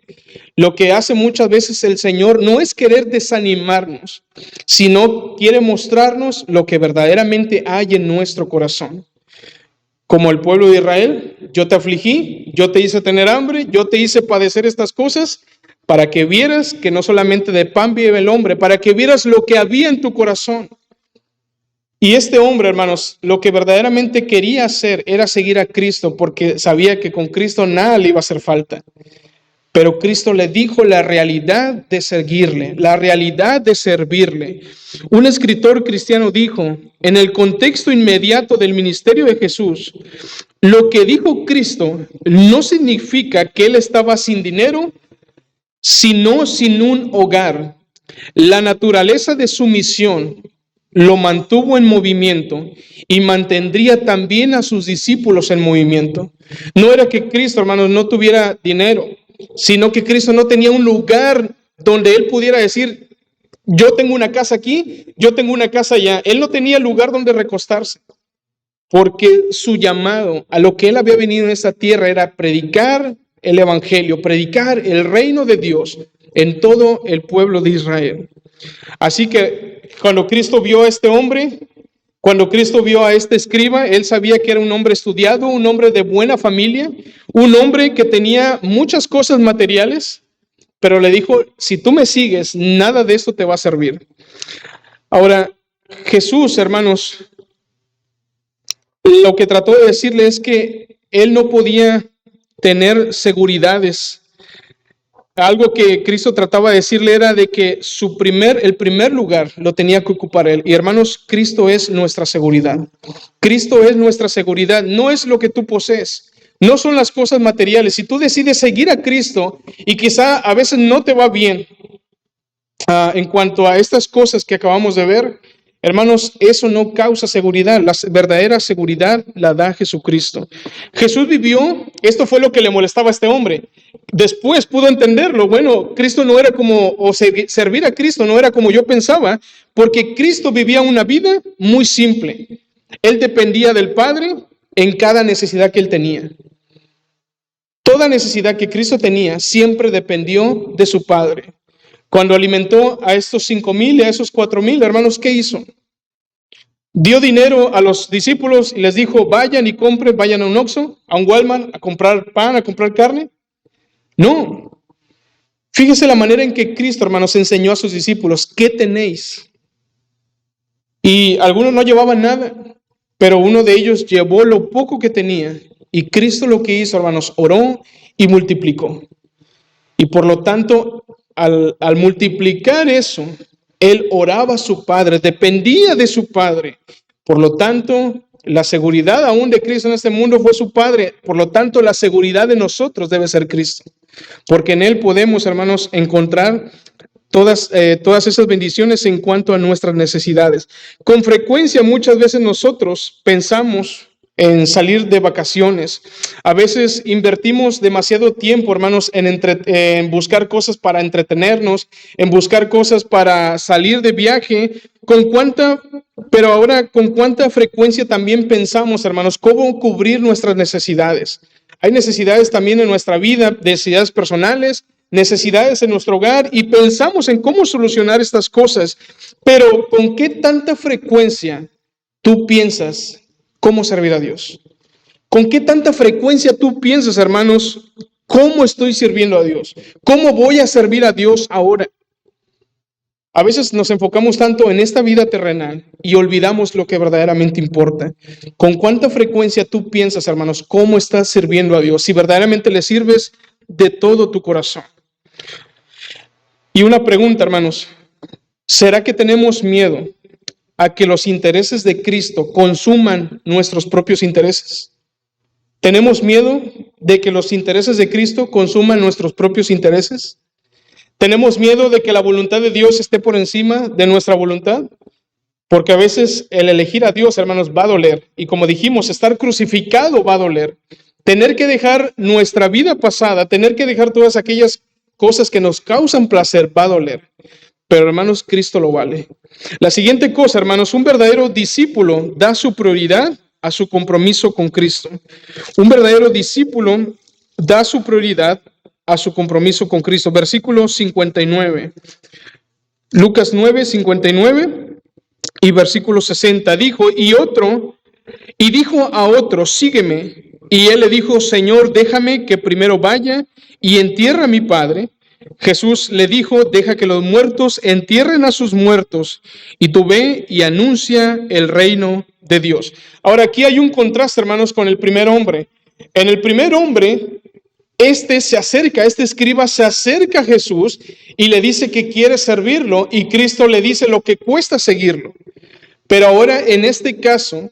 A: lo que hace muchas veces el Señor no es querer desanimarnos, sino quiere mostrarnos lo que verdaderamente hay en nuestro corazón. Como el pueblo de Israel, yo te afligí, yo te hice tener hambre, yo te hice padecer estas cosas, para que vieras que no solamente de pan vive el hombre, para que vieras lo que había en tu corazón. Y este hombre, hermanos, lo que verdaderamente quería hacer era seguir a Cristo, porque sabía que con Cristo nada le iba a hacer falta. Pero Cristo le dijo la realidad de seguirle, la realidad de servirle. Un escritor cristiano dijo, en el contexto inmediato del ministerio de Jesús, lo que dijo Cristo no significa que él estaba sin dinero, sino sin un hogar. La naturaleza de su misión lo mantuvo en movimiento y mantendría también a sus discípulos en movimiento. No era que Cristo, hermanos, no tuviera dinero, sino que Cristo no tenía un lugar donde él pudiera decir, yo tengo una casa aquí, yo tengo una casa allá. Él no tenía lugar donde recostarse, porque su llamado a lo que él había venido en esta tierra era predicar el evangelio, predicar el reino de Dios en todo el pueblo de Israel. Así que cuando Cristo vio a este hombre, cuando Cristo vio a este escriba, él sabía que era un hombre estudiado, un hombre de buena familia, un hombre que tenía muchas cosas materiales, pero le dijo, si tú me sigues, nada de esto te va a servir. Ahora, Jesús, hermanos, lo que trató de decirle es que él no podía tener seguridades. Algo que Cristo trataba de decirle era de que el primer lugar lo tenía que ocupar él. Y hermanos, Cristo es nuestra seguridad. Cristo es nuestra seguridad, no es lo que tú posees, no son las cosas materiales. Si tú decides seguir a Cristo y quizá a veces no te va bien en cuanto a estas cosas que acabamos de ver, hermanos, eso no causa seguridad. La verdadera seguridad la da Jesucristo. Jesús vivió, esto fue lo que le molestaba a este hombre. Después pudo entenderlo. Bueno, Cristo no era servir a Cristo no era como yo pensaba, porque Cristo vivía una vida muy simple. Él dependía del Padre en cada necesidad que él tenía. Toda necesidad que Cristo tenía siempre dependió de su Padre. Cuando alimentó a estos 5,000 y a esos 4,000, hermanos, ¿qué hizo? Dio dinero a los discípulos y les dijo, vayan y compren, vayan a un Oxxo, a un Walmart, a comprar pan, a comprar carne. No. Fíjese la manera en que Cristo, hermanos, enseñó a sus discípulos, ¿qué tenéis? Y algunos no llevaban nada, pero uno de ellos llevó lo poco que tenía. Y Cristo lo que hizo, hermanos, oró y multiplicó. Y por lo tanto, al multiplicar eso, él oraba a su Padre, dependía de su Padre. Por lo tanto, la seguridad aún de Cristo en este mundo fue su Padre. Por lo tanto, la seguridad de nosotros debe ser Cristo. Porque en Él podemos, hermanos, encontrar todas esas bendiciones en cuanto a nuestras necesidades. Con frecuencia, muchas veces nosotros pensamos en salir de vacaciones. A veces invertimos demasiado tiempo, hermanos, en buscar cosas para entretenernos, en buscar cosas para salir de viaje. Pero ahora, ¿con cuánta frecuencia también pensamos, hermanos, cómo cubrir nuestras necesidades? Hay necesidades también en nuestra vida, necesidades personales, necesidades en nuestro hogar, y pensamos en cómo solucionar estas cosas. Pero ¿con qué tanta frecuencia tú piensas cómo servir a Dios? ¿Con qué tanta frecuencia tú piensas, hermanos, cómo estoy sirviendo a Dios? ¿Cómo voy a servir a Dios ahora? A veces nos enfocamos tanto en esta vida terrenal y olvidamos lo que verdaderamente importa. ¿Con cuánta frecuencia tú piensas, hermanos, cómo estás sirviendo a Dios? Si verdaderamente le sirves de todo tu corazón. Y una pregunta, hermanos, ¿será que tenemos miedo a que los intereses de Cristo consuman nuestros propios intereses? ¿Tenemos miedo de que los intereses de Cristo consuman nuestros propios intereses? ¿Tenemos miedo de que la voluntad de Dios esté por encima de nuestra voluntad? Porque a veces el elegir a Dios, hermanos, va a doler. Y como dijimos, estar crucificado va a doler. Tener que dejar nuestra vida pasada, tener que dejar todas aquellas cosas que nos causan placer, va a doler. Pero, hermanos, Cristo lo vale. La siguiente cosa, hermanos, un verdadero discípulo da su prioridad a su compromiso con Cristo. Un verdadero discípulo da su prioridad a su compromiso con Cristo. Versículo 59. Lucas 9, 59 y versículo 60. Dijo a otro, sígueme. Y él le dijo, Señor, déjame que primero vaya y entierre a mi padre. Jesús le dijo, deja que los muertos entierren a sus muertos, y tú ve y anuncia el reino de Dios. Ahora, aquí hay un contraste, hermanos, con el primer hombre. En el primer hombre, este escriba se acerca a Jesús y le dice que quiere servirlo, y Cristo le dice lo que cuesta seguirlo. Pero ahora, en este caso,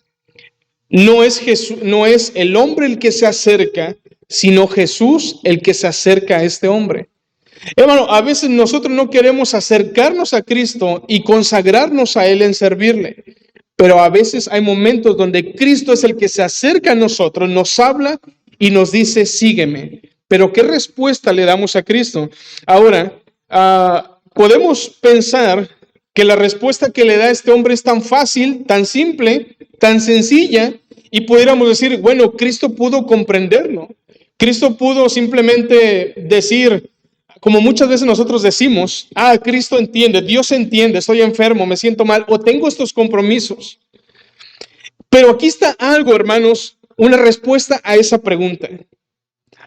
A: no es el hombre el que se acerca, sino Jesús el que se acerca a este hombre. Hermano, a veces nosotros no queremos acercarnos a Cristo y consagrarnos a Él en servirle, pero a veces hay momentos donde Cristo es el que se acerca a nosotros, nos habla y nos dice, sígueme. Pero ¿qué respuesta le damos a Cristo? Ahora, podemos pensar que la respuesta que le da este hombre es tan fácil, tan simple, tan sencilla, y pudiéramos decir, bueno, Cristo pudo comprenderlo. Cristo pudo simplemente decir, como muchas veces nosotros decimos, Cristo entiende, Dios entiende, estoy enfermo, me siento mal, o tengo estos compromisos. Pero aquí está algo, hermanos, una respuesta a esa pregunta.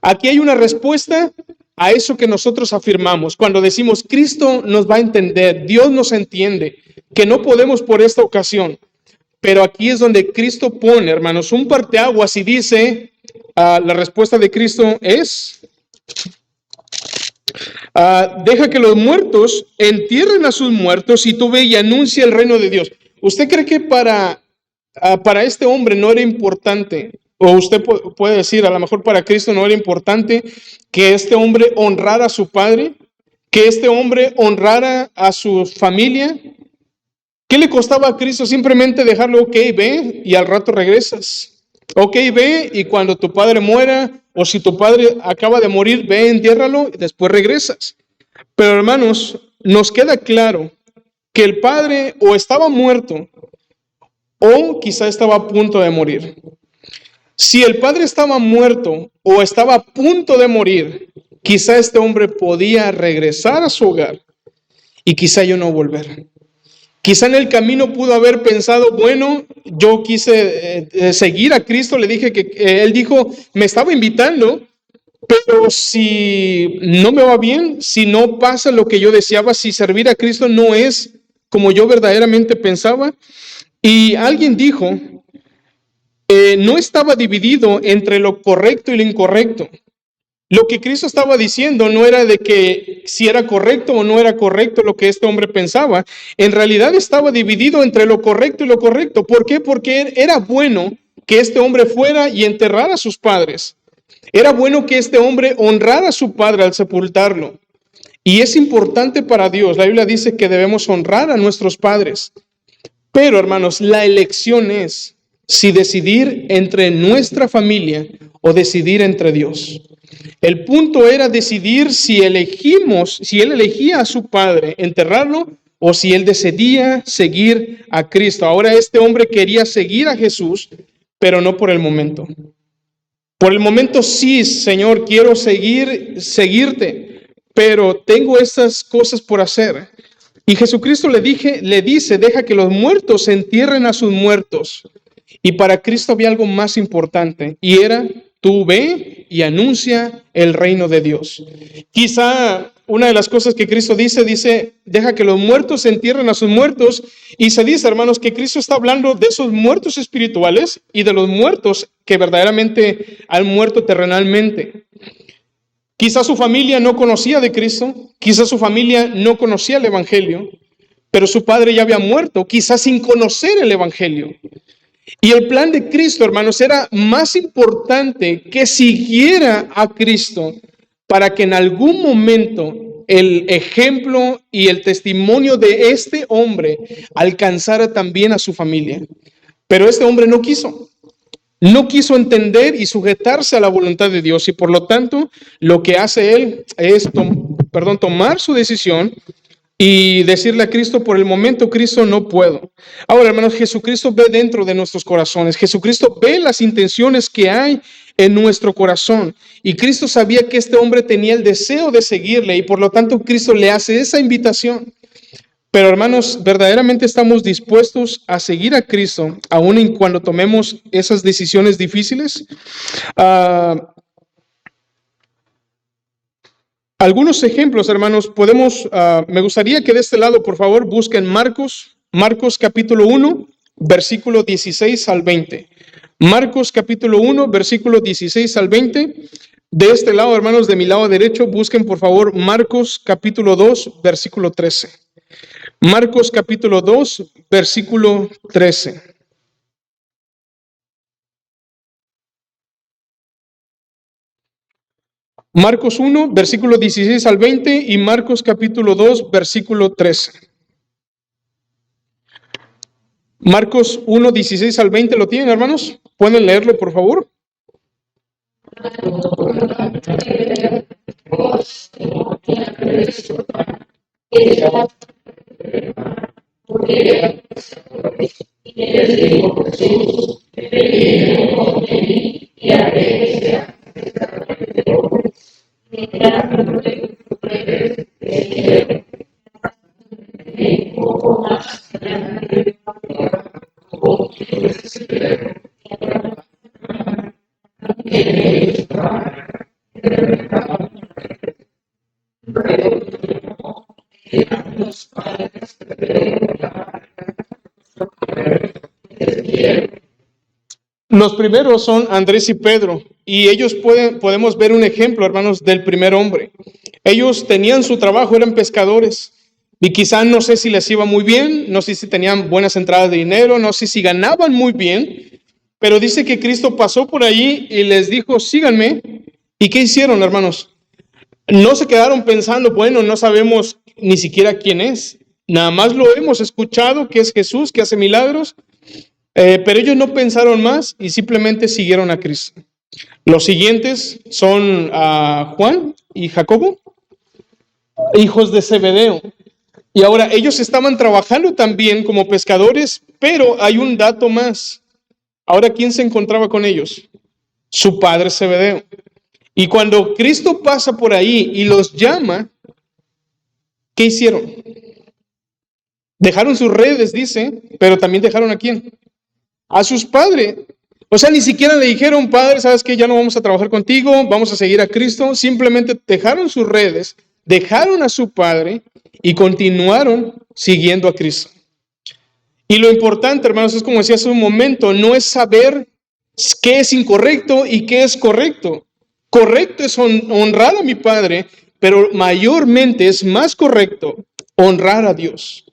A: Aquí hay una respuesta a eso que nosotros afirmamos. Cuando decimos, Cristo nos va a entender, Dios nos entiende, que no podemos por esta ocasión. Pero aquí es donde Cristo pone, hermanos, un parteaguas y dice, la respuesta de Cristo es... deja que los muertos entierren a sus muertos y tú ve y anuncia el reino de Dios. ¿Usted cree que para este hombre no era importante, o usted puede decir, a lo mejor para Cristo no era importante que este hombre honrara a su padre, que este hombre honrara a su familia? ¿Qué le costaba a Cristo simplemente dejarlo, ok, ve y al rato regresas? Ok, ve y cuando tu padre muera, o si tu padre acaba de morir, ve, entiérralo y después regresas. Pero hermanos, nos queda claro que el padre o estaba muerto o quizá estaba a punto de morir. Si el padre estaba muerto o estaba a punto de morir, quizá este hombre podía regresar a su hogar y quizá yo no volver. Quizá en el camino pudo haber pensado, bueno, yo quise seguir a Cristo, le dije que él dijo, me estaba invitando, pero si no me va bien, si no pasa lo que yo deseaba, si servir a Cristo no es como yo verdaderamente pensaba. Y alguien dijo, no estaba dividido entre lo correcto y lo incorrecto. Lo que Cristo estaba diciendo no era de que si era correcto o no era correcto lo que este hombre pensaba. En realidad estaba dividido entre lo correcto y lo correcto. ¿Por qué? Porque era bueno que este hombre fuera y enterrara a sus padres. Era bueno que este hombre honrara a su padre al sepultarlo. Y es importante para Dios. La Biblia dice que debemos honrar a nuestros padres. Pero, hermanos, la elección es si decidir entre nuestra familia o decidir entre Dios. El punto era decidir si él elegía a su padre, enterrarlo, o si él decidía seguir a Cristo. Ahora este hombre quería seguir a Jesús, pero no por el momento. Por el momento sí, Señor, quiero seguirte, pero tengo estas cosas por hacer. Y Jesucristo le dice, deja que los muertos entierren a sus muertos. Y para Cristo había algo más importante, y era, tú ve y anuncia el reino de Dios. Quizá una de las cosas que Cristo dice, deja que los muertos entierren a sus muertos, y se dice, hermanos, que Cristo está hablando de esos muertos espirituales y de los muertos que verdaderamente han muerto terrenalmente. Quizá su familia no conocía de Cristo, quizá su familia no conocía el Evangelio, pero su padre ya había muerto, quizás sin conocer el Evangelio. Y el plan de Cristo, hermanos, era más importante que siguiera a Cristo para que en algún momento el ejemplo y el testimonio de este hombre alcanzara también a su familia. Pero este hombre no quiso. No quiso entender y sujetarse a la voluntad de Dios, y por lo tanto lo que hace él es tomar su decisión y decirle a Cristo, por el momento, Cristo, no puedo. Ahora, hermanos, Jesucristo ve dentro de nuestros corazones. Jesucristo ve las intenciones que hay en nuestro corazón. Y Cristo sabía que este hombre tenía el deseo de seguirle, y por lo tanto Cristo le hace esa invitación. Pero, hermanos, ¿verdaderamente estamos dispuestos a seguir a Cristo aun y cuando tomemos esas decisiones difíciles? Algunos ejemplos, hermanos, me gustaría que de este lado, por favor, busquen Marcos capítulo 1, versículo 16 al 20. Marcos capítulo 1, versículo 16 al 20. De este lado, hermanos, de mi lado derecho, busquen, por favor, Marcos capítulo 2, versículo 13. Marcos capítulo 2, versículo 13. Marcos 1, versículo 16 al 20 y Marcos capítulo 2, versículo 13. Marcos 1, 16 al 20, ¿lo tienen, hermanos? ¿Pueden leerlo, por favor? Los primeros son Andrés y Pedro, y ellos podemos ver un ejemplo, hermanos, del primer hombre. Ellos tenían su trabajo, eran pescadores, y quizá no sé si les iba muy bien, no sé si tenían buenas entradas de dinero, no sé si ganaban muy bien, pero dice que Cristo pasó por allí y les dijo, síganme. ¿Y qué hicieron, hermanos? No se quedaron pensando, bueno, no sabemos ni siquiera quién es, nada más lo hemos escuchado, que es Jesús, que hace milagros. Pero ellos no pensaron más y simplemente siguieron a Cristo. Los siguientes son Juan y Jacobo, hijos de Zebedeo. Y ahora ellos estaban trabajando también como pescadores, pero hay un dato más. Ahora, ¿quién se encontraba con ellos? Su padre Zebedeo. Y cuando Cristo pasa por ahí y los llama, ¿qué hicieron? Dejaron sus redes, dice, pero también dejaron ¿a quién? A sus padres. O sea, ni siquiera le dijeron, padre, ¿sabes qué? Ya no vamos a trabajar contigo, vamos a seguir a Cristo. Simplemente dejaron sus redes, dejaron a su padre y continuaron siguiendo a Cristo. Y lo importante, hermanos, es como decía hace un momento, no es saber qué es incorrecto y qué es correcto. Correcto es honrar a mi padre, pero mayormente es más correcto honrar a Dios.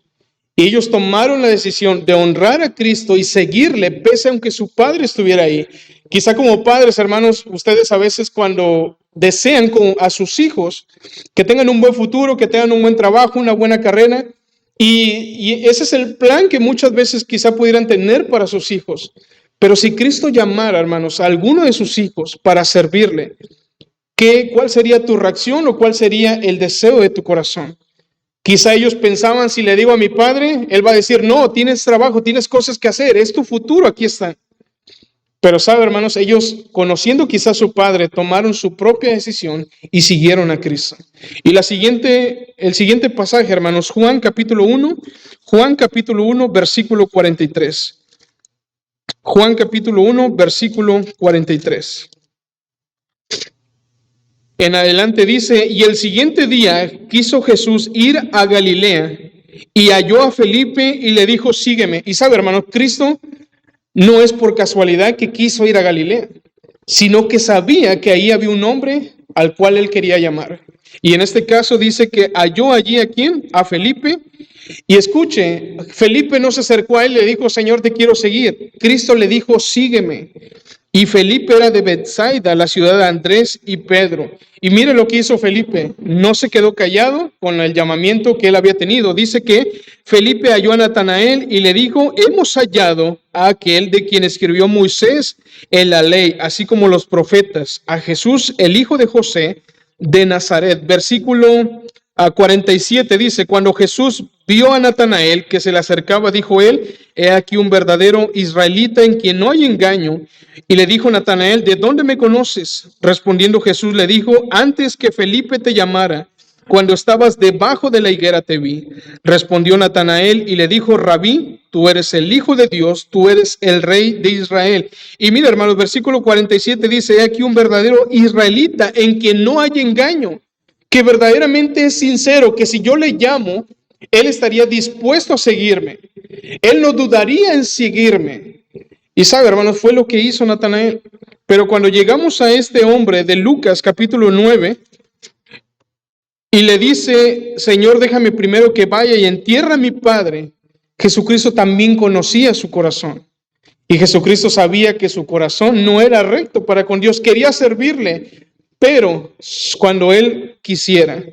A: Y ellos tomaron la decisión de honrar a Cristo y seguirle, pese aunque su padre estuviera ahí. Quizá como padres, hermanos, ustedes a veces cuando desean a sus hijos que tengan un buen futuro, que tengan un buen trabajo, una buena carrera, y ese es el plan que muchas veces quizá pudieran tener para sus hijos. Pero si Cristo llamara, hermanos, a alguno de sus hijos para servirle, ¿cuál sería tu reacción o cuál sería el deseo de tu corazón? Quizá ellos pensaban, si le digo a mi padre, él va a decir, no, tienes trabajo, tienes cosas que hacer, es tu futuro, aquí está. Pero sabe, hermanos, ellos, conociendo quizá a su padre, tomaron su propia decisión y siguieron a Cristo. Y el siguiente pasaje, hermanos, Juan capítulo 1, versículo 43. Juan capítulo 1, versículo 43. En adelante dice, y el siguiente día quiso Jesús ir a Galilea y halló a Felipe y le dijo, sígueme. Y sabe, hermanos, Cristo no es por casualidad que quiso ir a Galilea, sino que sabía que ahí había un hombre al cual él quería llamar. Y en este caso dice que halló allí ¿a quién? A Felipe. Y escuche, Felipe no se acercó a él y le dijo, Señor, te quiero seguir. Cristo le dijo, sígueme. Y Felipe era de Betsaida, la ciudad de Andrés y Pedro. Y mire lo que hizo Felipe. No se quedó callado con el llamamiento que él había tenido. Dice que Felipe halló a Natanael y le dijo, hemos hallado a aquel de quien escribió Moisés en la ley, así como los profetas, a Jesús, el hijo de José de Nazaret. Versículo 47 dice, cuando Jesús vio a Natanael que se le acercaba, dijo él, he aquí un verdadero israelita en quien no hay engaño. Y le dijo Natanael, ¿de dónde me conoces? Respondiendo Jesús le dijo, antes que Felipe te llamara, cuando estabas debajo de la higuera te vi. Respondió Natanael y le dijo, Rabí, tú eres el Hijo de Dios, tú eres el Rey de Israel. Y mira, hermanos, versículo 47 dice, he aquí un verdadero israelita en quien no hay engaño, que verdaderamente es sincero, que si yo le llamo, él estaría dispuesto a seguirme. Él no dudaría en seguirme. Y sabe, hermanos, fue lo que hizo Natanael. Pero cuando llegamos a este hombre de Lucas capítulo 9, y le dice, Señor, déjame primero que vaya y entierre a mi padre, Jesucristo también conocía su corazón. Y Jesucristo sabía que su corazón no era recto para con Dios. Quería servirle, pero cuando él quisiera.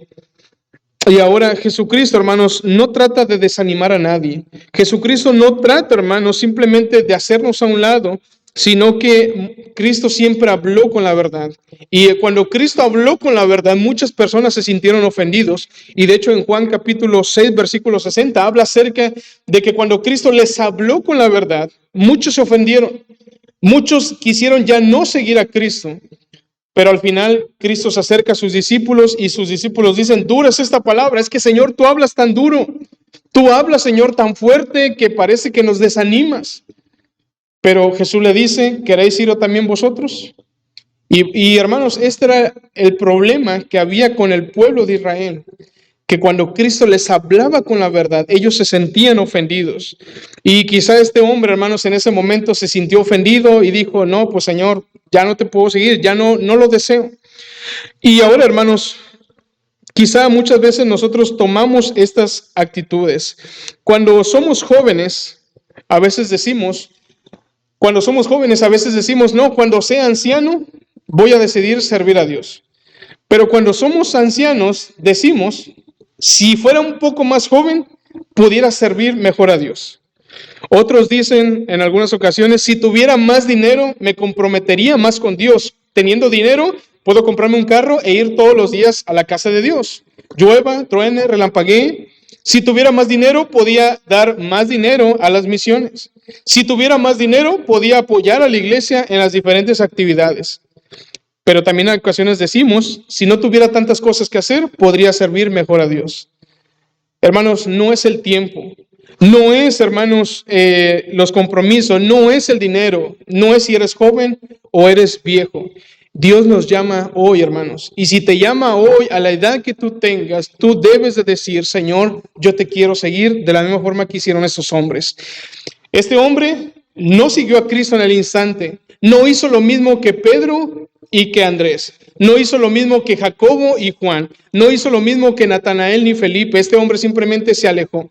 A: Y ahora Jesucristo, hermanos, no trata de desanimar a nadie. Jesucristo no trata, hermanos, simplemente de hacernos a un lado, sino que Cristo siempre habló con la verdad. Y cuando Cristo habló con la verdad, muchas personas se sintieron ofendidos. Y de hecho en Juan capítulo 6, versículo 60, habla acerca de que cuando Cristo les habló con la verdad, muchos se ofendieron. Muchos quisieron ya no seguir a Cristo. Pero al final Cristo se acerca a sus discípulos y sus discípulos dicen, dura es esta palabra, es que Señor, tú hablas tan duro, tú hablas, Señor, tan fuerte que parece que nos desanimas. Pero Jesús le dice, ¿queréis ir también vosotros? Y hermanos, este era el problema que había con el pueblo de Israel, que cuando Cristo les hablaba con la verdad, ellos se sentían ofendidos. Y quizá este hombre, hermanos, en ese momento se sintió ofendido y dijo, no, pues Señor, ya no te puedo seguir, ya no lo deseo. Y ahora, hermanos, quizá muchas veces nosotros tomamos estas actitudes. Cuando somos jóvenes, a veces decimos, no, cuando sea anciano, voy a decidir servir a Dios. Pero cuando somos ancianos, decimos, si fuera un poco más joven, pudiera servir mejor a Dios. Otros dicen en algunas ocasiones, si tuviera más dinero, me comprometería más con Dios. Teniendo dinero, puedo comprarme un carro e ir todos los días a la casa de Dios. Llueva, truene, relampaguee. Si tuviera más dinero, podía dar más dinero a las misiones. Si tuviera más dinero, podía apoyar a la iglesia en las diferentes actividades. Pero también en ocasiones decimos, si no tuviera tantas cosas que hacer, podría servir mejor a Dios. Hermanos, no es el tiempo, no es, hermanos, los compromisos, no es el dinero, no es si eres joven o eres viejo. Dios nos llama hoy, hermanos, y si te llama hoy a la edad que tú tengas, tú debes de decir, Señor, yo te quiero seguir de la misma forma que hicieron estos hombres. Este hombre no siguió a Cristo en el instante, no hizo lo mismo que Pedro y que Andrés, no hizo lo mismo que Jacobo y Juan, no hizo lo mismo que Natanael ni Felipe. Este hombre simplemente se alejó.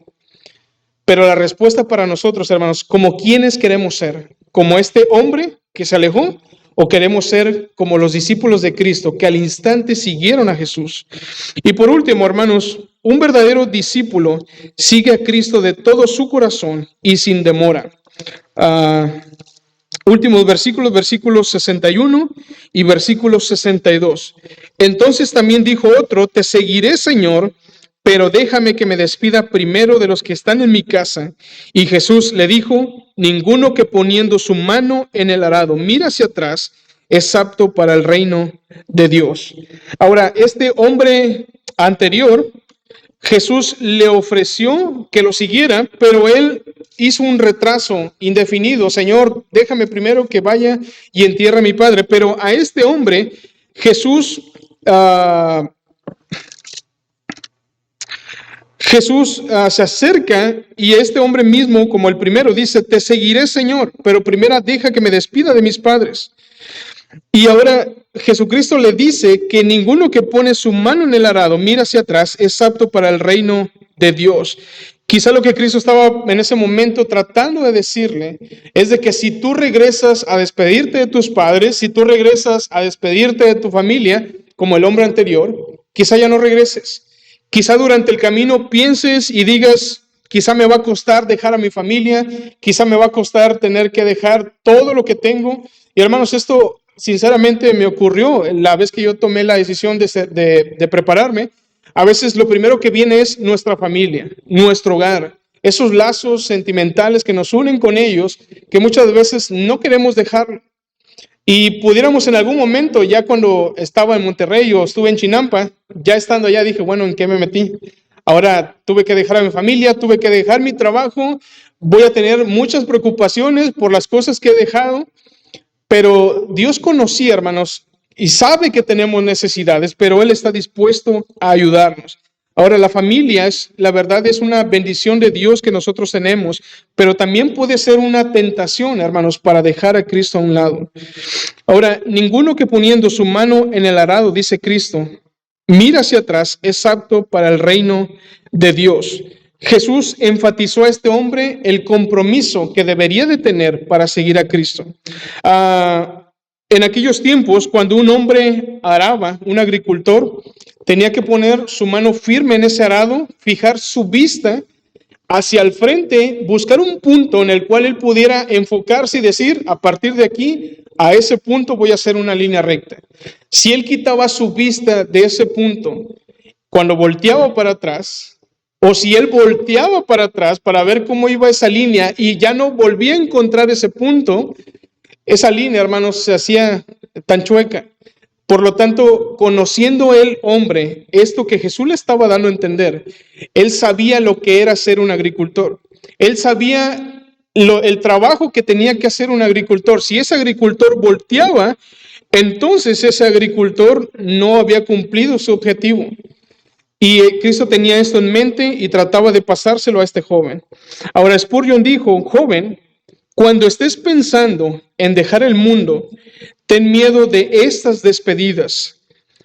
A: Pero la respuesta para nosotros, hermanos, ¿como quiénes queremos ser? ¿Como este hombre que se alejó? ¿O queremos ser como los discípulos de Cristo que al instante siguieron a Jesús? Y por último, hermanos, un verdadero discípulo sigue a Cristo de todo su corazón y sin demora. últimos versículos, versículos 61 y versículos 62. Entonces también dijo otro, te seguiré, Señor, pero déjame que me despida primero de los que están en mi casa. Y Jesús le dijo, ninguno que poniendo su mano en el arado mira hacia atrás es apto para el reino de Dios. Ahora, este hombre anterior, Jesús le ofreció que lo siguiera, pero él hizo un retraso indefinido. Señor, déjame primero que vaya y entierre a mi padre. Pero a este hombre, Jesús se acerca y este hombre mismo, como el primero, dice, te seguiré, Señor, pero primero deja que me despida de mis padres. Y ahora Jesucristo le dice que ninguno que pone su mano en el arado, mira hacia atrás, es apto para el reino de Dios. Quizá lo que Cristo estaba en ese momento tratando de decirle es de que si tú regresas a despedirte de tus padres, si tú regresas a despedirte de tu familia, como el hombre anterior, quizá ya no regreses. Quizá durante el camino pienses y digas, quizá me va a costar dejar a mi familia, quizá me va a costar tener que dejar todo lo que tengo. Y hermanos, esto sinceramente me ocurrió la vez que yo tomé la decisión de prepararme. A veces lo primero que viene es nuestra familia, nuestro hogar, esos lazos sentimentales que nos unen con ellos, que muchas veces no queremos dejar. Y pudiéramos en algún momento, ya cuando estaba en Monterrey o estuve en Chinampa, ya estando allá dije, bueno, ¿en qué me metí? Ahora tuve que dejar a mi familia, tuve que dejar mi trabajo, voy a tener muchas preocupaciones por las cosas que he dejado, pero Dios conocía, hermanos, y sabe que tenemos necesidades, pero Él está dispuesto a ayudarnos. Ahora, la familia la verdad es una bendición de Dios que nosotros tenemos, pero también puede ser una tentación, hermanos, para dejar a Cristo a un lado. Ahora, ninguno que poniendo su mano en el arado, dice Cristo, mira hacia atrás, es apto para el reino de Dios. Jesús enfatizó a este hombre el compromiso que debería de tener para seguir a Cristo. En aquellos tiempos, cuando un hombre araba, un agricultor, tenía que poner su mano firme en ese arado, fijar su vista hacia el frente, buscar un punto en el cual él pudiera enfocarse y decir, a partir de aquí, a ese punto voy a hacer una línea recta. Si él quitaba su vista de ese punto, cuando volteaba para atrás, o si él volteaba para atrás para ver cómo iba esa línea y ya no volvía a encontrar ese punto, esa línea, hermanos, se hacía tan chueca. Por lo tanto, conociendo el hombre esto que Jesús le estaba dando a entender, él sabía lo que era ser un agricultor. Él sabía el trabajo que tenía que hacer un agricultor. Si ese agricultor volteaba, entonces ese agricultor no había cumplido su objetivo. Y Cristo tenía esto en mente y trataba de pasárselo a este joven. Ahora Spurgeon dijo, joven, cuando estés pensando en dejar el mundo, ten miedo de estas despedidas,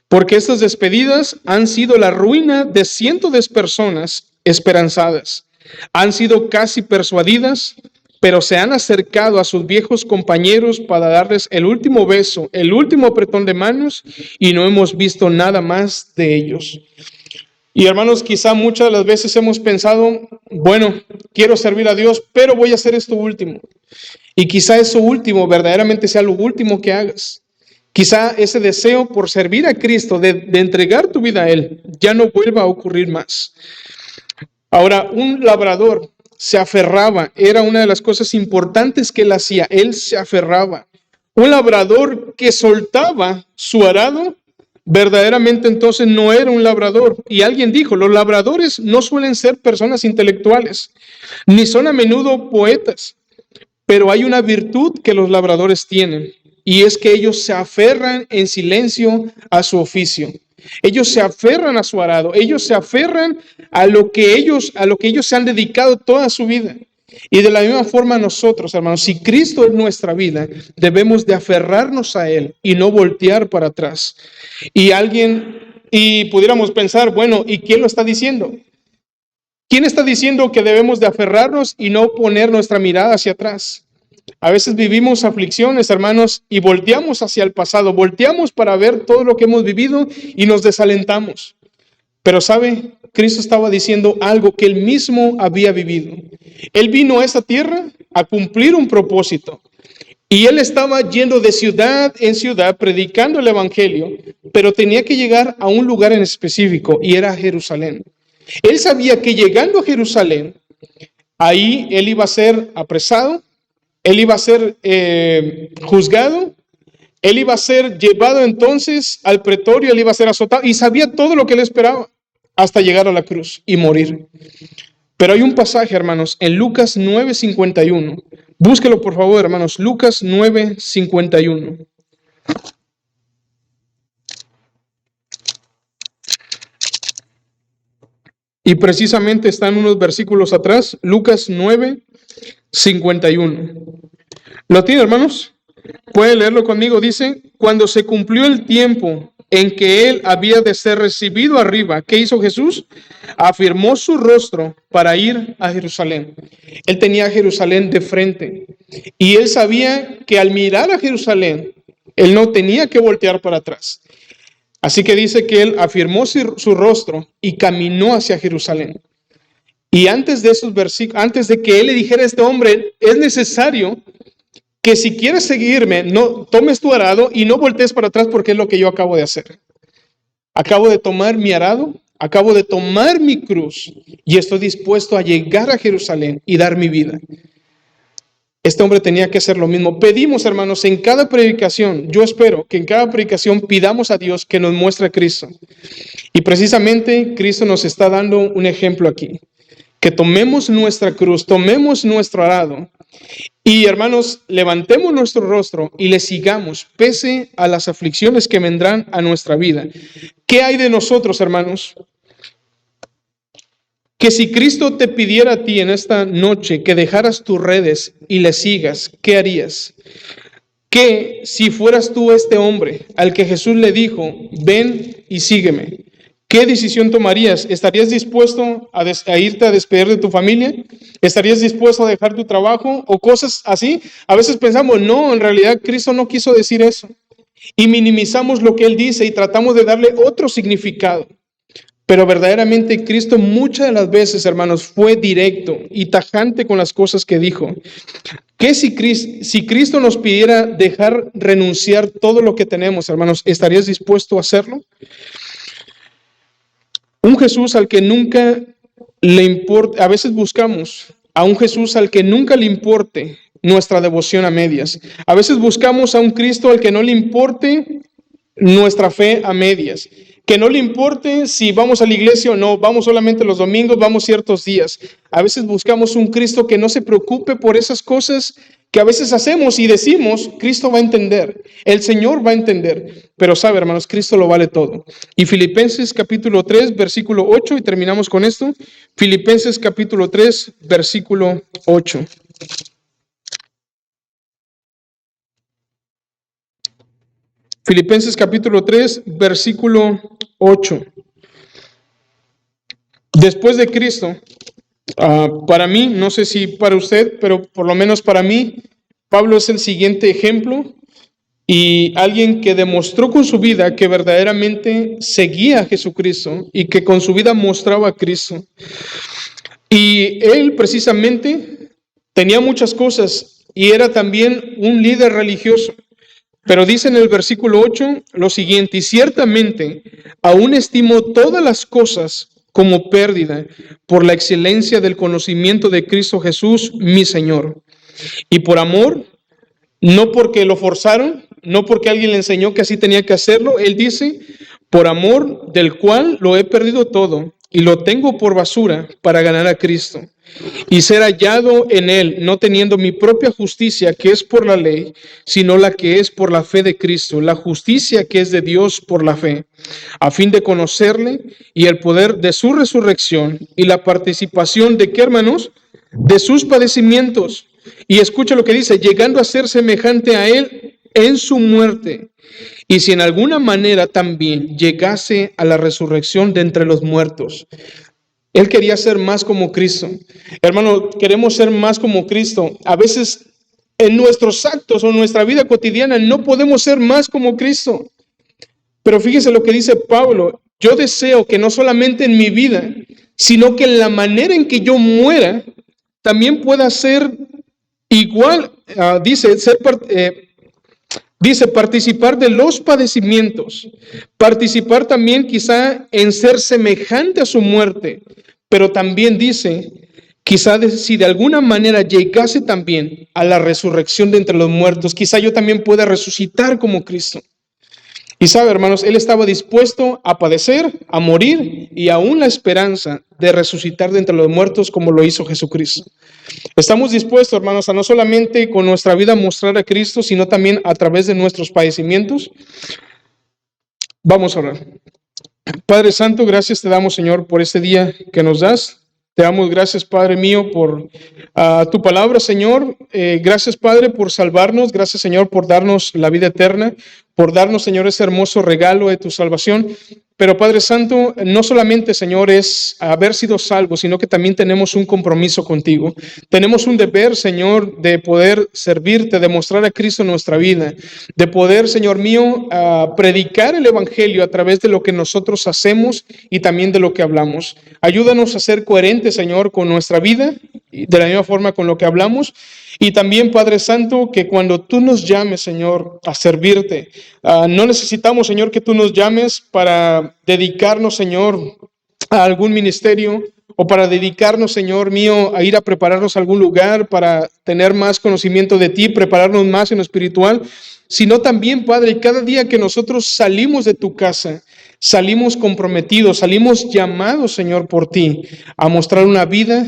A: porque estas despedidas han sido la ruina de cientos de personas esperanzadas. Han sido casi persuadidas, pero se han acercado a sus viejos compañeros para darles el último beso, el último apretón de manos, y no hemos visto nada más de ellos. Y hermanos, quizá muchas de las veces hemos pensado, bueno, quiero servir a Dios, pero voy a hacer esto último. Y quizá eso último verdaderamente sea lo último que hagas. Quizá ese deseo por servir a Cristo, de entregar tu vida a Él, ya no vuelva a ocurrir más. Ahora, un labrador se aferraba, era una de las cosas importantes que él hacía, él se aferraba. Un labrador que soltaba su arado, verdaderamente entonces no era un labrador. Y alguien dijo, los labradores no suelen ser personas intelectuales, ni son a menudo poetas, pero hay una virtud que los labradores tienen, y es que ellos se aferran en silencio a su oficio. Ellos se aferran a su arado, ellos se aferran a lo que ellos se han dedicado toda su vida. Y de la misma forma nosotros, hermanos, si Cristo es nuestra vida, debemos de aferrarnos a Él y no voltear para atrás. Y pudiéramos pensar, bueno, ¿y quién lo está diciendo? ¿Quién está diciendo que debemos de aferrarnos y no poner nuestra mirada hacia atrás? A veces vivimos aflicciones, hermanos, y volteamos hacia el pasado, volteamos para ver todo lo que hemos vivido y nos desalentamos. Pero ¿sabe? Cristo estaba diciendo algo que Él mismo había vivido. Él vino a esta tierra a cumplir un propósito. Y él estaba yendo de ciudad en ciudad predicando el evangelio, pero tenía que llegar a un lugar en específico y era Jerusalén. Él sabía que llegando a Jerusalén, ahí él iba a ser apresado, él iba a ser juzgado, él iba a ser llevado entonces al pretorio, él iba a ser azotado y sabía todo lo que le esperaba hasta llegar a la cruz y morir. Pero hay un pasaje, hermanos, en Lucas 9:51. Búsquelo, por favor, hermanos. Lucas 9:51. Y precisamente están unos versículos atrás. Lucas 9:51. ¿Lo tiene, hermanos? ¿Pueden leerlo conmigo? Dice, cuando se cumplió el tiempo en que él había de ser recibido arriba, ¿qué hizo Jesús? Afirmó su rostro para ir a Jerusalén. Él tenía a Jerusalén de frente y él sabía que al mirar a Jerusalén, él no tenía que voltear para atrás. Así que dice que él afirmó su rostro y caminó hacia Jerusalén. Y antes de esos versículos, antes de que él le dijera a este hombre, es necesario que si quieres seguirme, no tomes tu arado y no voltees para atrás porque es lo que yo acabo de hacer. Acabo de tomar mi arado, acabo de tomar mi cruz y estoy dispuesto a llegar a Jerusalén y dar mi vida. Este hombre tenía que hacer lo mismo. Pedimos, hermanos, en cada predicación, yo espero que en cada predicación pidamos a Dios que nos muestre a Cristo. Y precisamente Cristo nos está dando un ejemplo aquí. Que tomemos nuestra cruz, tomemos nuestro arado y, hermanos, levantemos nuestro rostro y le sigamos pese a las aflicciones que vendrán a nuestra vida. ¿Qué hay de nosotros, hermanos? Que si Cristo te pidiera a ti en esta noche que dejaras tus redes y le sigas, ¿qué harías? Que si fueras tú este hombre al que Jesús le dijo, ven y sígueme, ¿qué decisión tomarías? ¿Estarías dispuesto a irte a despedir de tu familia? ¿Estarías dispuesto a dejar tu trabajo o cosas así? A veces pensamos, no, en realidad Cristo no quiso decir eso. Y minimizamos lo que Él dice y tratamos de darle otro significado. Pero verdaderamente Cristo muchas de las veces, hermanos, fue directo y tajante con las cosas que dijo. ¿Qué si Cristo nos pidiera renunciar todo lo que tenemos, hermanos? ¿Estarías dispuesto a hacerlo? Un Jesús al que nunca le importa, a veces buscamos a un Jesús al que nunca le importe nuestra devoción a medias. A veces buscamos a un Cristo al que no le importe nuestra fe a medias. Que no le importe si vamos a la iglesia o no, vamos solamente los domingos, vamos ciertos días. A veces buscamos un Cristo que no se preocupe por esas cosas que a veces hacemos y decimos, Cristo va a entender, el Señor va a entender. Pero sabe, hermanos, Cristo lo vale todo. Y Filipenses capítulo 3, versículo 8, y terminamos con esto. Filipenses capítulo 3, versículo 8. Filipenses capítulo 3, versículo 8. Después de Cristo, para mí, no sé si para usted, pero por lo menos para mí, Pablo es el siguiente ejemplo y alguien que demostró con su vida que verdaderamente seguía a Jesucristo y que con su vida mostraba a Cristo. Y él precisamente tenía muchas cosas y era también un líder religioso. Pero dice en el versículo 8 lo siguiente, y ciertamente aún estimo todas las cosas como pérdida por la excelencia del conocimiento de Cristo Jesús, mi Señor. Y por amor, no porque lo forzaron, no porque alguien le enseñó que así tenía que hacerlo, él dice, por amor del cual lo he perdido todo y lo tengo por basura para ganar a Cristo y ser hallado en él, no teniendo mi propia justicia que es por la ley, sino la que es por la fe de Cristo, la justicia que es de Dios por la fe, a fin de conocerle y el poder de su resurrección y la participación de, ¿qué, hermanos? De sus padecimientos. Y escucha lo que dice, llegando a ser semejante a él en su muerte, y si en alguna manera también llegase a la resurrección de entre los muertos. Él quería ser más como Cristo. Hermano, queremos ser más como Cristo. A veces en nuestros actos o en nuestra vida cotidiana no podemos ser más como Cristo. Pero fíjese lo que dice Pablo. Yo deseo que no solamente en mi vida, sino que en la manera en que yo muera, también pueda ser igual dice participar de los padecimientos, participar también quizá en ser semejante a su muerte, pero también dice, quizá si de alguna manera llegase también a la resurrección de entre los muertos, quizá yo también pueda resucitar como Cristo. Y sabe, hermanos, él estaba dispuesto a padecer, a morir y aún la esperanza de resucitar de entre los muertos como lo hizo Jesucristo. Estamos dispuestos, hermanos, a no solamente con nuestra vida mostrar a Cristo, sino también a través de nuestros padecimientos. Vamos a orar. Padre Santo, gracias te damos, Señor, por este día que nos das. Te damos gracias, Padre mío, por tu palabra, Señor. Gracias, Padre, por salvarnos. Gracias, Señor, por darnos la vida eterna, por darnos, Señor, ese hermoso regalo de tu salvación. Pero, Padre Santo, no solamente, Señor, es haber sido salvos, sino que también tenemos un compromiso contigo. Tenemos un deber, Señor, de poder servirte, de mostrar a Cristo en nuestra vida, de poder, Señor mío, predicar el Evangelio a través de lo que nosotros hacemos y también de lo que hablamos. Ayúdanos a ser coherentes, Señor, con nuestra vida, de la misma forma con lo que hablamos. Y también, Padre Santo, que cuando tú nos llames, Señor, a servirte, no necesitamos, Señor, que tú nos llames para dedicarnos, Señor, a algún ministerio o para dedicarnos, Señor mío, a ir a prepararnos a algún lugar para tener más conocimiento de ti, prepararnos más en lo espiritual, sino también, Padre, cada día que nosotros salimos de tu casa, salimos comprometidos, salimos llamados, Señor, por ti, a mostrar una vida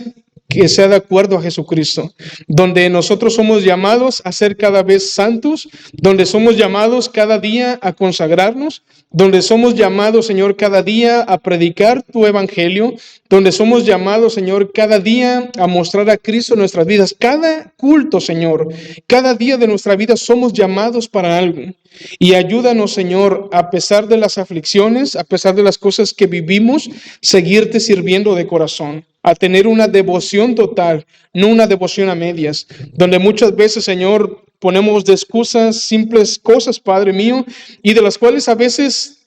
A: que sea de acuerdo a Jesucristo, donde nosotros somos llamados a ser cada vez santos, donde somos llamados cada día a consagrarnos, donde somos llamados, Señor, cada día a predicar tu evangelio, donde somos llamados, Señor, cada día a mostrar a Cristo en nuestras vidas. Cada culto, Señor, cada día de nuestra vida somos llamados para algo. Y ayúdanos, Señor, a pesar de las aflicciones, a pesar de las cosas que vivimos, seguirte sirviendo de corazón, a tener una devoción total, no una devoción a medias, donde muchas veces, Señor, ponemos de excusas simples cosas, Padre mío, y de las cuales a veces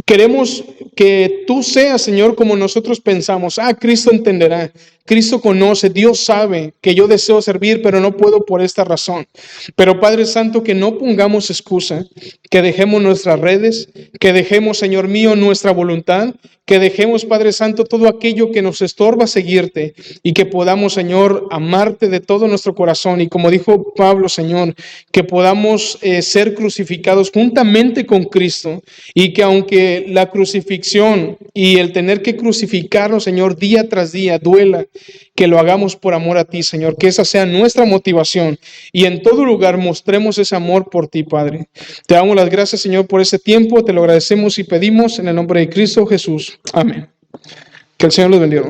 A: queremos que tú seas, Señor, como nosotros pensamos. Cristo entenderá, Cristo conoce, Dios sabe que yo deseo servir, pero no puedo por esta razón. Pero Padre Santo, que no pongamos excusa, que dejemos nuestras redes, que dejemos, Señor mío, nuestra voluntad, que dejemos, Padre Santo, todo aquello que nos estorba seguirte y que podamos, Señor, amarte de todo nuestro corazón. Y como dijo Pablo, Señor, que podamos ser crucificados juntamente con Cristo y que aunque la crucifixión y el tener que crucificarnos, Señor, día tras día duela, que lo hagamos por amor a ti, Señor, que esa sea nuestra motivación y en todo lugar mostremos ese amor por ti, Padre. Te damos las gracias, Señor, por ese tiempo, te lo agradecemos y pedimos en el nombre de Cristo Jesús. Amén. Que el Señor los bendiga.